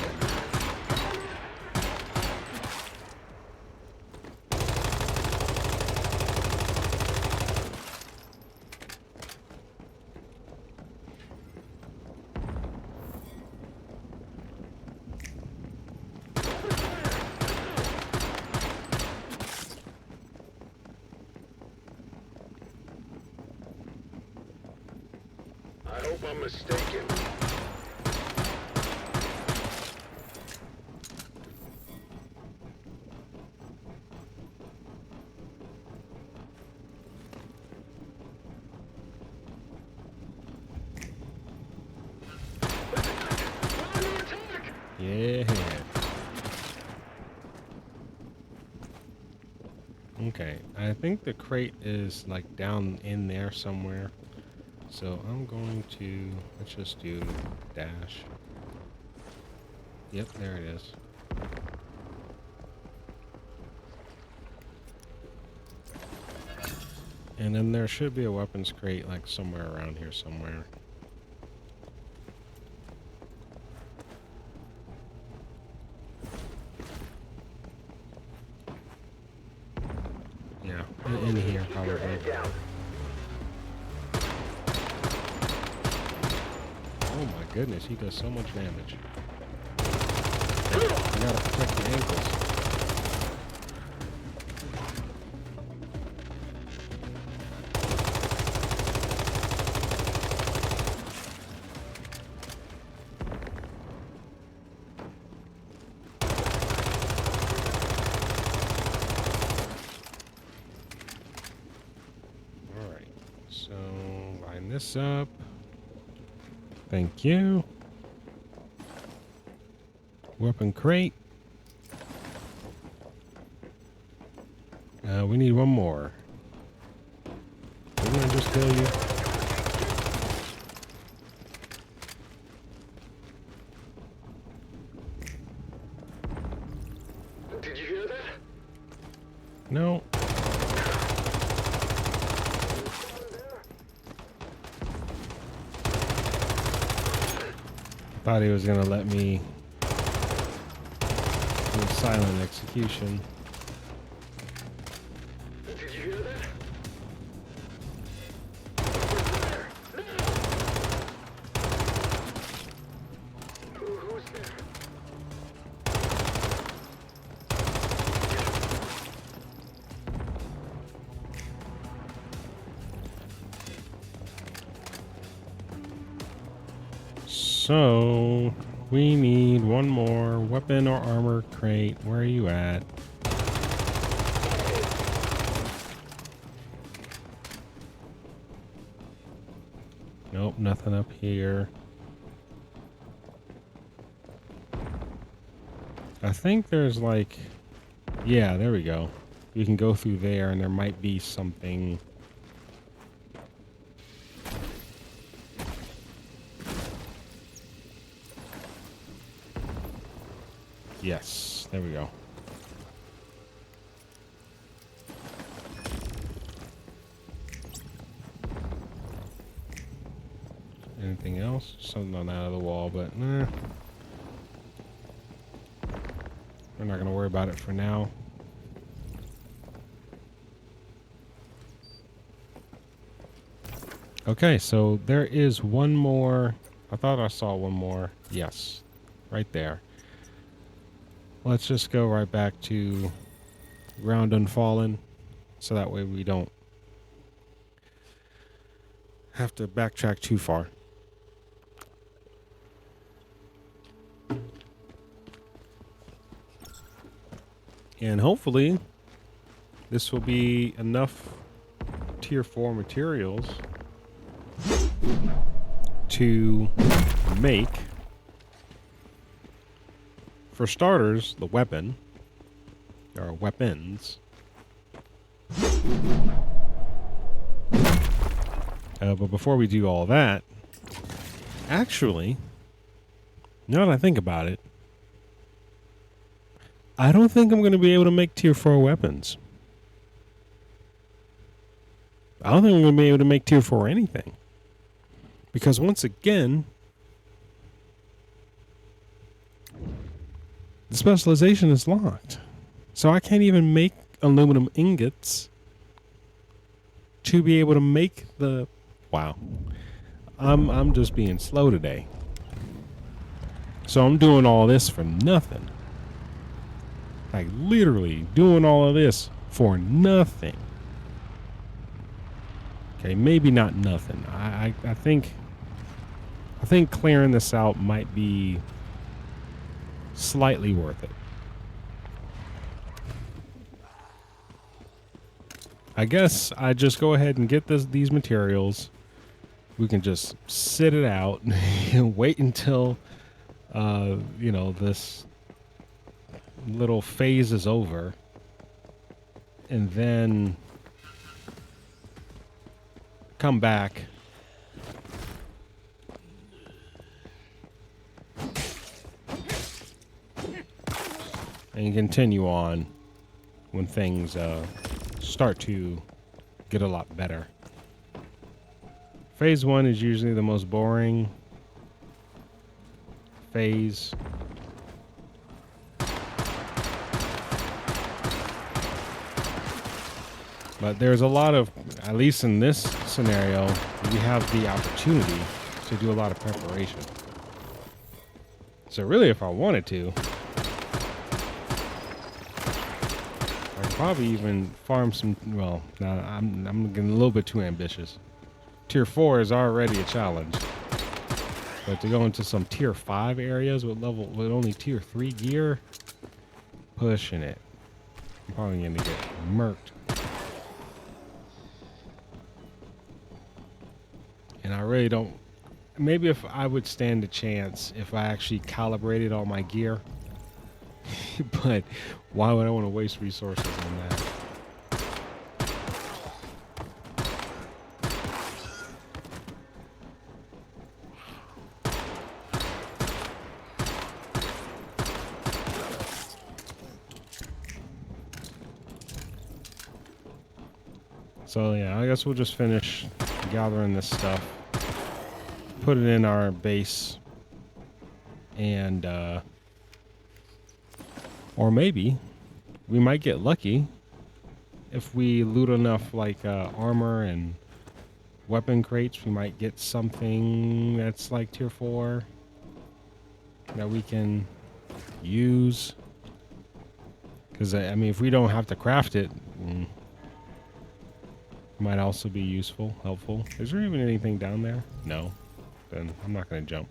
I hope I'm mistaken. Yeah. Okay, I think the crate is like down in there somewhere. So I'm going to, let's just do dash. Yep, there it is. And then there should be a weapons crate like somewhere around here somewhere. Yeah, in here Keep your probably. head down. Oh my goodness, he does so much damage. You gotta protect the ankles. Alright, so line this up. Thank you. Weapon crate. We need one more. Didn't I just kill you? Did you hear that? No. Thought he was gonna let me do silent execution. Did you hear that? Who's there? So we need one more weapon or armor crate. Where are you at? Nope, nothing up here. I think there's like, yeah, there we go. You can go through there and there might be something. Yes, there we go. Anything else? Something on out of the wall, but nah. We're not going to worry about it for now. Okay, so there is one more. I thought I saw one more. Yes, right there. Let's just go right back to Ground Unfallen, so that way we don't have to backtrack too far. And hopefully this will be enough tier 4 materials to make, for starters, the weapon, or weapons. But before we do all that, actually, now that I think about it, I don't think I'm going to be able to make tier 4 weapons. I don't think I'm going to be able to make tier 4 anything. Because once again, the specialization is locked. So I can't even make aluminum ingots to be able to make the... Wow. I'm just being slow today. So I'm doing all this for nothing. Like literally doing all of this for nothing. Okay, maybe not nothing. I think clearing this out might be slightly worth it. I guess I just go ahead and get these materials. We can just sit it out and wait until this little phase is over, and then come back and continue on when things start to get a lot better. Phase 1 is usually the most boring phase. But there's a lot of, at least in this scenario, we have the opportunity to do a lot of preparation. So really, if I wanted to, I could probably even farm some. Well, no, I'm getting a little bit too ambitious. Tier 4 is already a challenge, but to go into some tier 5 areas with only tier 3 gear, pushing it. I'm probably gonna get murked. And I really don't. Maybe if I would stand a chance if I actually calibrated all my gear. But why would I want to waste resources on that? So yeah, I guess we'll just finish gathering this stuff, put it in our base, and or maybe we might get lucky if we loot enough like armor and weapon crates. We might get something that's like tier 4 that we can use. Because I mean, if we don't have to craft it, might also be useful, helpful. Is there even anything down there? No. Then I'm not going to jump.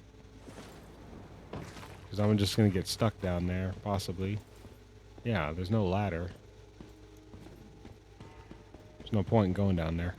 Because I'm just going to get stuck down there, possibly. Yeah, there's no ladder. There's no point in going down there.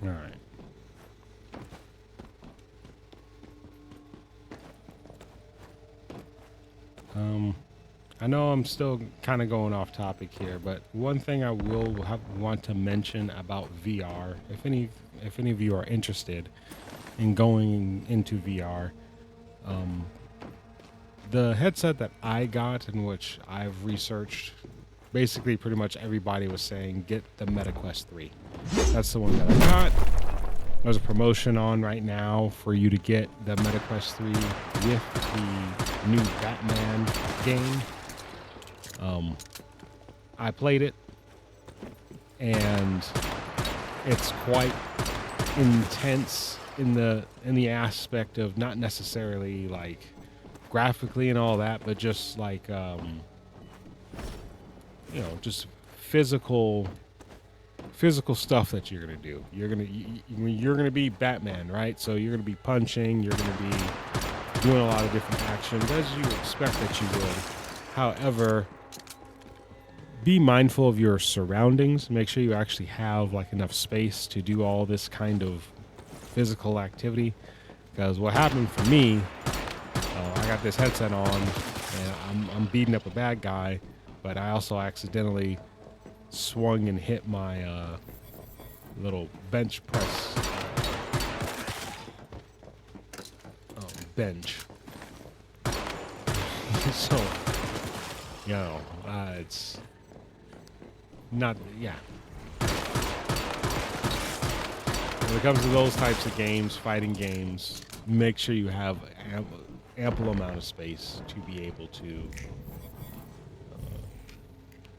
All right. I know I'm still kind of going off topic here, but one thing I will want to mention about VR, if any of you are interested in going into VR, the headset that I got, in which I've researched, basically pretty much everybody was saying get the MetaQuest 3. That's the one that I got. There's a promotion on right now for you to get the MetaQuest 3 with the new Batman game. I played it, and it's quite intense in the aspect of not necessarily like graphically and all that, but just like just physical stuff that you're gonna do. You're gonna be Batman, right? So you're gonna be punching. You're gonna be doing a lot of different actions as you expect that you would. However, be mindful of your surroundings. Make sure you actually have like enough space to do all this kind of physical activity. Because what happened for me, I got this headset on and I'm beating up a bad guy, but I also accidentally swung and hit my little bench press bench. So, it's not, yeah. When it comes to those types of games, fighting games, make sure you have ample amount of space to be able to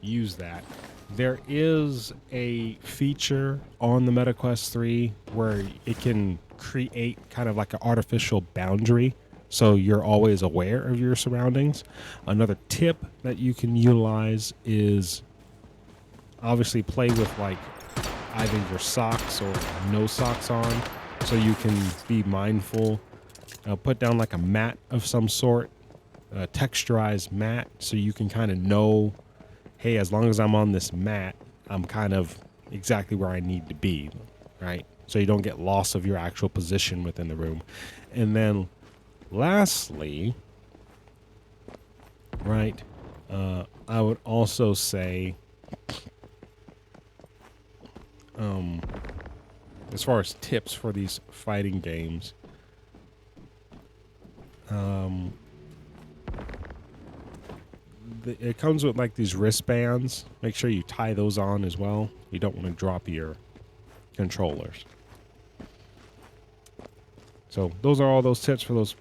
use that. There is a feature on the MetaQuest 3 where it can create kind of like an artificial boundary, so you're always aware of your surroundings. Another tip that you can utilize is obviously play with like either your socks or no socks on, so you can be mindful. Put down like a mat of some sort, a texturized mat, so you can kind of know, hey, as long as I'm on this mat, I'm kind of exactly where I need to be, right? So you don't get loss of your actual position within the room. And then lastly, right, I would also say as far as tips for these fighting games. It comes with like these wristbands. Make sure you tie those on as well. You don't want to drop your controllers. So those are all those tips for those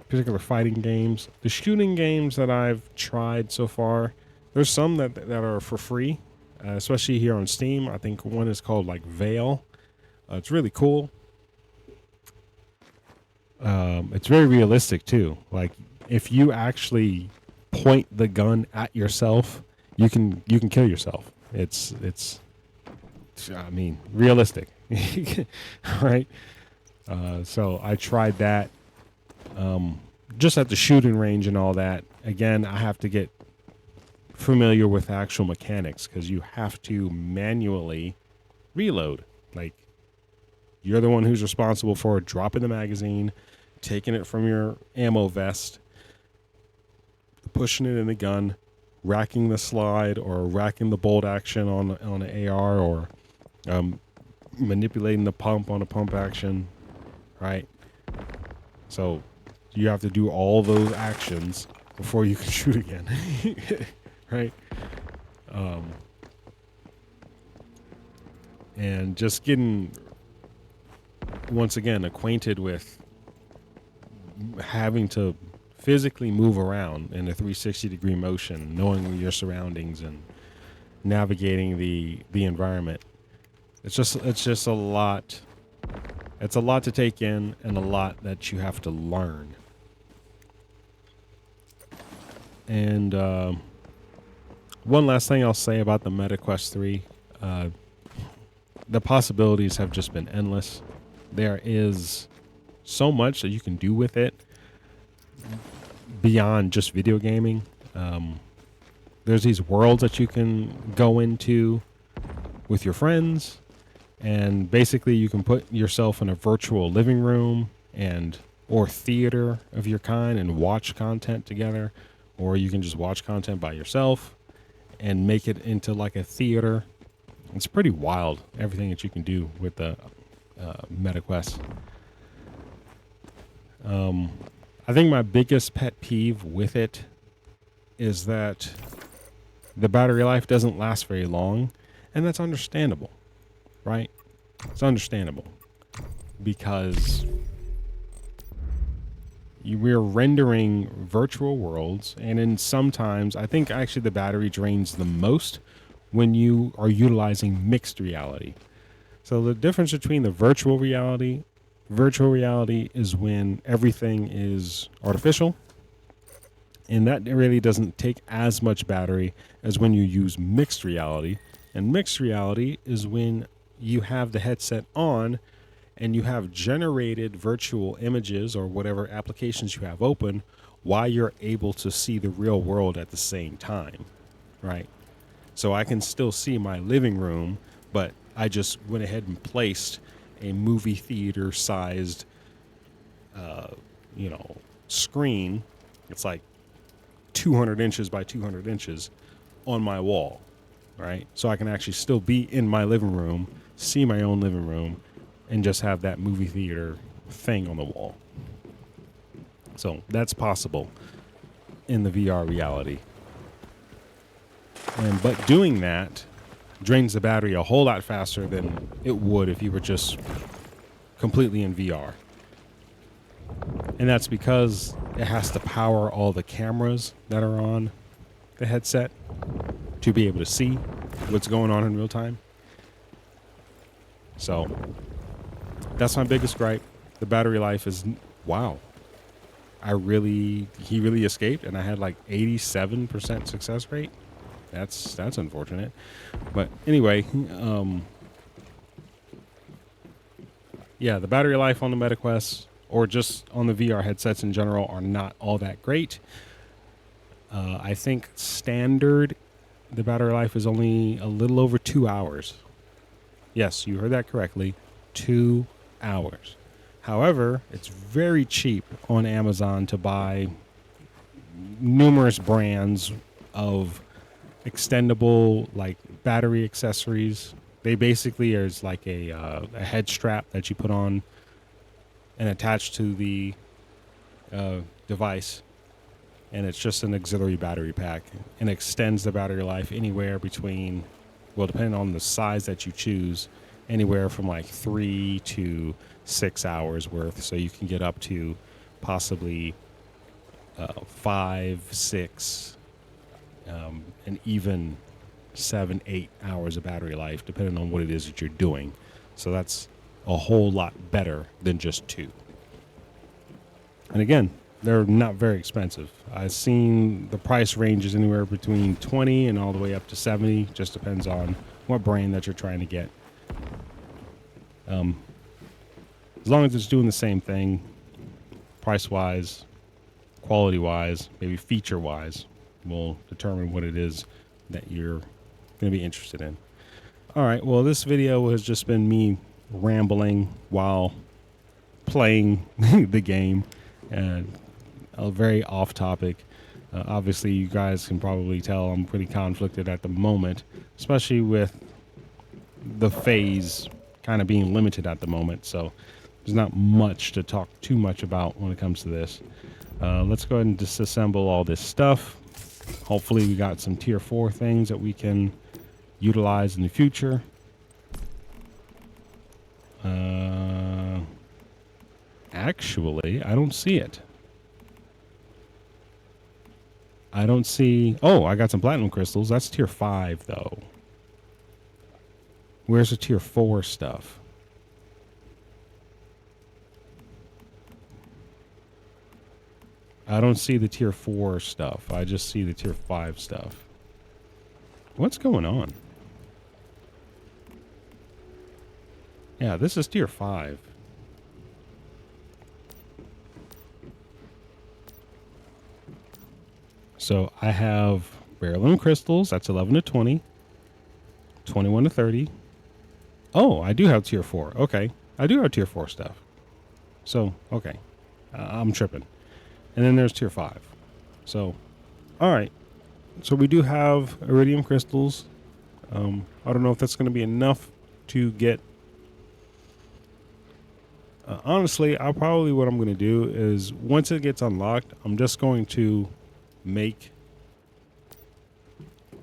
particular fighting games. The shooting games that I've tried so far, there's some that are for free, especially here on Steam. I think one is called like Veil. It's really cool. It's very realistic too. Like if you actually point the gun at yourself, you can kill yourself. It's I mean, realistic. Right? So I tried that just at the shooting range and all that. Again, I have to get familiar with actual mechanics because you have to manually reload. Like, you're the one who's responsible for dropping the magazine, taking it from your ammo vest, pushing it in the gun, racking the slide or racking the bolt action on an AR, or manipulating the pump on a pump action, right? So you have to do all those actions before you can shoot again, right? And just getting, once again, acquainted with having to physically move around in a 360-degree motion, knowing your surroundings and navigating the environment. It's just a lot. It's a lot to take in and a lot that you have to learn. And one last thing I'll say about the MetaQuest 3, the possibilities have just been endless. There is so much that you can do with it beyond just video gaming. There's these worlds that you can go into with your friends, and basically you can put yourself in a virtual living room or theater of your kind and watch content together, or you can just watch content by yourself and make it into like a theater. It's pretty wild, everything that you can do with the MetaQuest. I think my biggest pet peeve with it is that the battery life doesn't last very long, and that's understandable, right? It's understandable because we're rendering virtual worlds, and in sometimes I think actually the battery drains the most when you are utilizing mixed reality. So the difference between the virtual reality is when everything is artificial, and that really doesn't take as much battery as when you use mixed reality. And mixed reality is when you have the headset on and you have generated virtual images or whatever applications you have open while you're able to see the real world at the same time, right? So I can still see my living room, but I just went ahead and placed a movie theater sized, screen. It's like 200 inches by 200 inches on my wall, right? So I can actually still be in my living room, see my own living room, and just have that movie theater thing on the wall. So that's possible in the VR reality. But doing that drains the battery a whole lot faster than it would if you were just completely in VR. And that's because it has to power all the cameras that are on the headset to be able to see what's going on in real time. So that's my biggest gripe. The battery life is, wow. He really escaped, and I had like 87% success rate. That's unfortunate. But anyway, the battery life on the MetaQuest or just on the VR headsets in general are not all that great. I think standard, the battery life is only a little over 2 hours. Yes, you heard that correctly. 2 hours. However, it's very cheap on Amazon to buy numerous brands of extendable like battery accessories They basically is like a head strap that you put on and attach to the device, and it's just an auxiliary battery pack, and extends the battery life anywhere between, well, depending on the size that you choose, anywhere from like 3 to 6 hours worth. So you can get up to possibly 5, 6, and even 7, 8 hours of battery life, depending on what it is that you're doing. So that's a whole lot better than just 2. And again, they're not very expensive. I've seen the price ranges anywhere between 20 and all the way up to 70. Just depends on what brand that you're trying to get. As long as it's doing the same thing, price-wise, quality-wise, maybe feature-wise, will determine what it is that you're going to be interested in. All right, well, this video has just been me rambling while playing the game, and a very off topic. Obviously, you guys can probably tell I'm pretty conflicted at the moment, especially with the phase kind of being limited at the moment. So there's not much to talk too much about when it comes to this. Let's go ahead and disassemble all this stuff. Hopefully we got some tier 4 things that we can utilize in the future. Actually, I don't see it. I don't see... Oh, I got some platinum crystals. That's tier 5, though. Where's the tier 4 stuff? I don't see the tier 4 stuff. I just see the tier 5 stuff. What's going on? Yeah, this is tier 5. So I have Beryllium crystals. That's 11 to 20. 21 to 30. Oh, I do have tier 4. Okay. I do have tier 4 stuff. So, okay. I'm tripping. And then there's tier 5. So, all right. So we do have iridium crystals. I don't know if that's going to be enough to get... honestly, what I'm going to do is once it gets unlocked, I'm just going to make...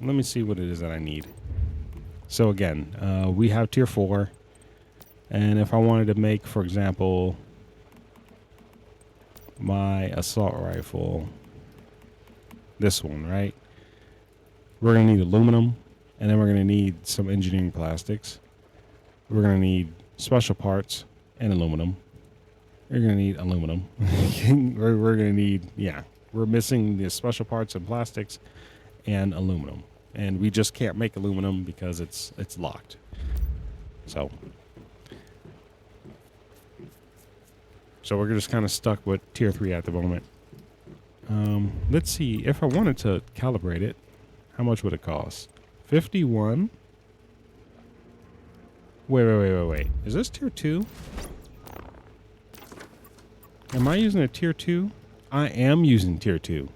Let me see what it is that I need. So again, we have tier 4. And if I wanted to make, for example, my assault rifle, this one, right? We're going to need aluminum, and then we're going to need some engineering plastics. We're going to need special parts and aluminum. We're going to need aluminum. we're going to need, yeah, we're missing the special parts and plastics and aluminum. And we just can't make aluminum because it's locked. So we're just kind of stuck with tier 3 at the moment. Let's see. If I wanted to calibrate it, how much would it cost? 51? Wait. Is this tier 2? Am I using a tier 2? I am using tier 2.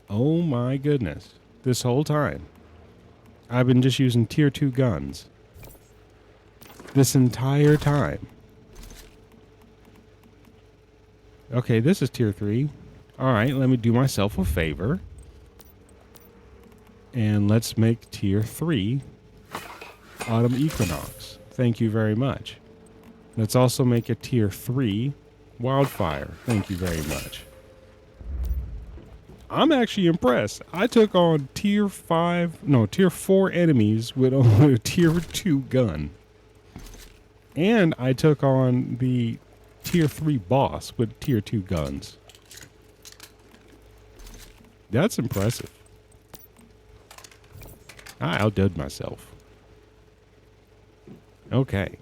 Oh my goodness. This whole time, I've been just using tier 2 guns. This entire time. Okay, this is tier 3. All right, let me do myself a favor. And let's make tier 3 Autumn Equinox. Thank you very much. Let's also make a tier 3 Wildfire. Thank you very much. I'm actually impressed. I took on tier 4 enemies with only a tier 2 gun. And I took on the tier 3 boss with tier 2 guns. That's impressive. I outdid myself. Okay.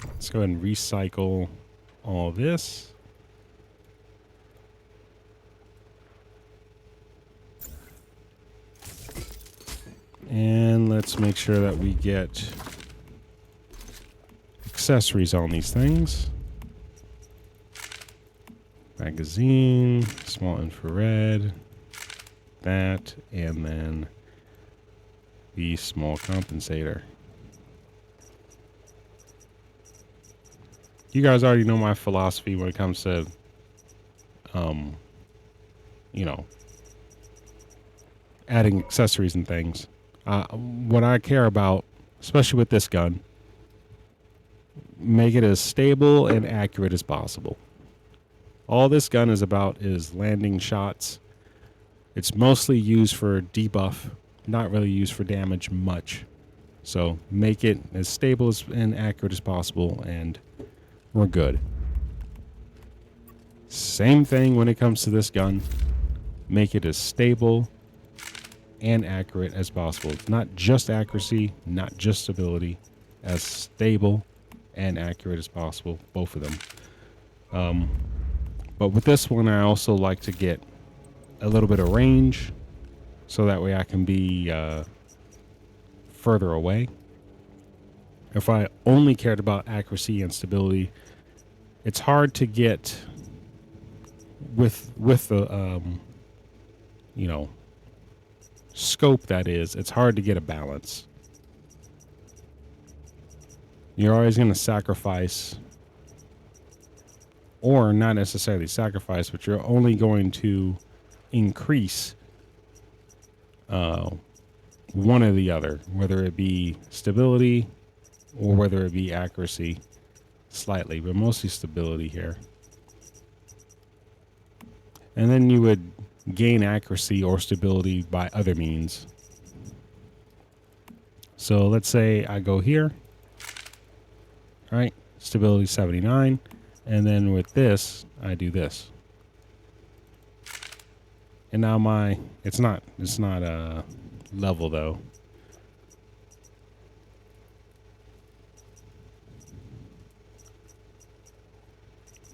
Let's go ahead and recycle all this. And let's make sure that we get accessories on these things. Magazine, small infrared, that, and then the small compensator. You guys already know my philosophy when it comes to, you know, adding accessories and things. What I care about, especially with this gun, make it as stable and accurate as possible. All this gun is about is landing shots. It's mostly used for debuff, not really used for damage much. So make it as stable and accurate as possible, and we're good. Same thing when it comes to this gun. Make it as stable and accurate as possible. It's not just accuracy, not just stability, as stable and accurate as possible, both of them. But with this one, I also like to get a little bit of range, so that way I can be further away. If I only cared about accuracy and stability, it's hard to get with the you know, scope that is. It's hard to get a balance. You're always going to sacrifice, or not necessarily sacrifice, but you're only going to increase one or the other, whether it be stability or whether it be accuracy slightly, but mostly stability here. And then you would gain accuracy or stability by other means. So let's say I go here. All right, stability 79. And then with this, I do this. And now it's not level though.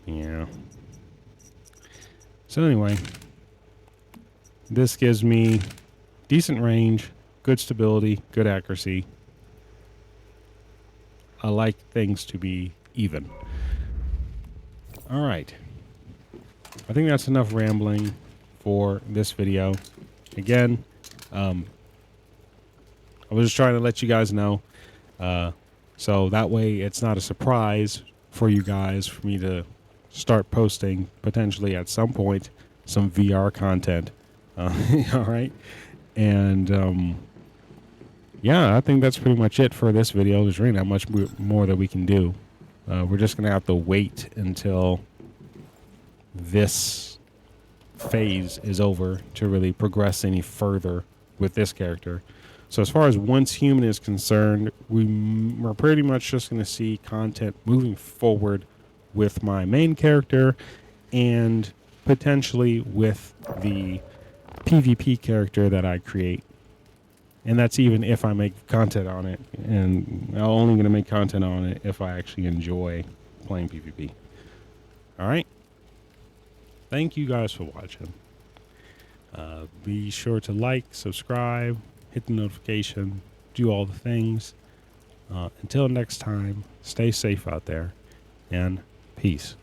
Yeah. So anyway, this gives me decent range, good stability, good accuracy. I like things to be even. All right. I think that's enough rambling for this video. Again, I was just trying to let you guys know, so that way it's not a surprise for you guys for me to start posting potentially at some point some VR content. All right. And yeah, I think that's pretty much it for this video. There's really not much more that we can do. We're just going to have to wait until this phase is over to really progress any further with this character. So as far as Once Human is concerned, we're pretty much just going to see content moving forward with my main character and potentially with the PvP character that I create. And that's even if I make content on it. And I'm only going to make content on it if I actually enjoy playing PvP. All right. Thank you guys for watching. Be sure to like, subscribe, hit the notification, do all the things. Until next time, stay safe out there, and peace.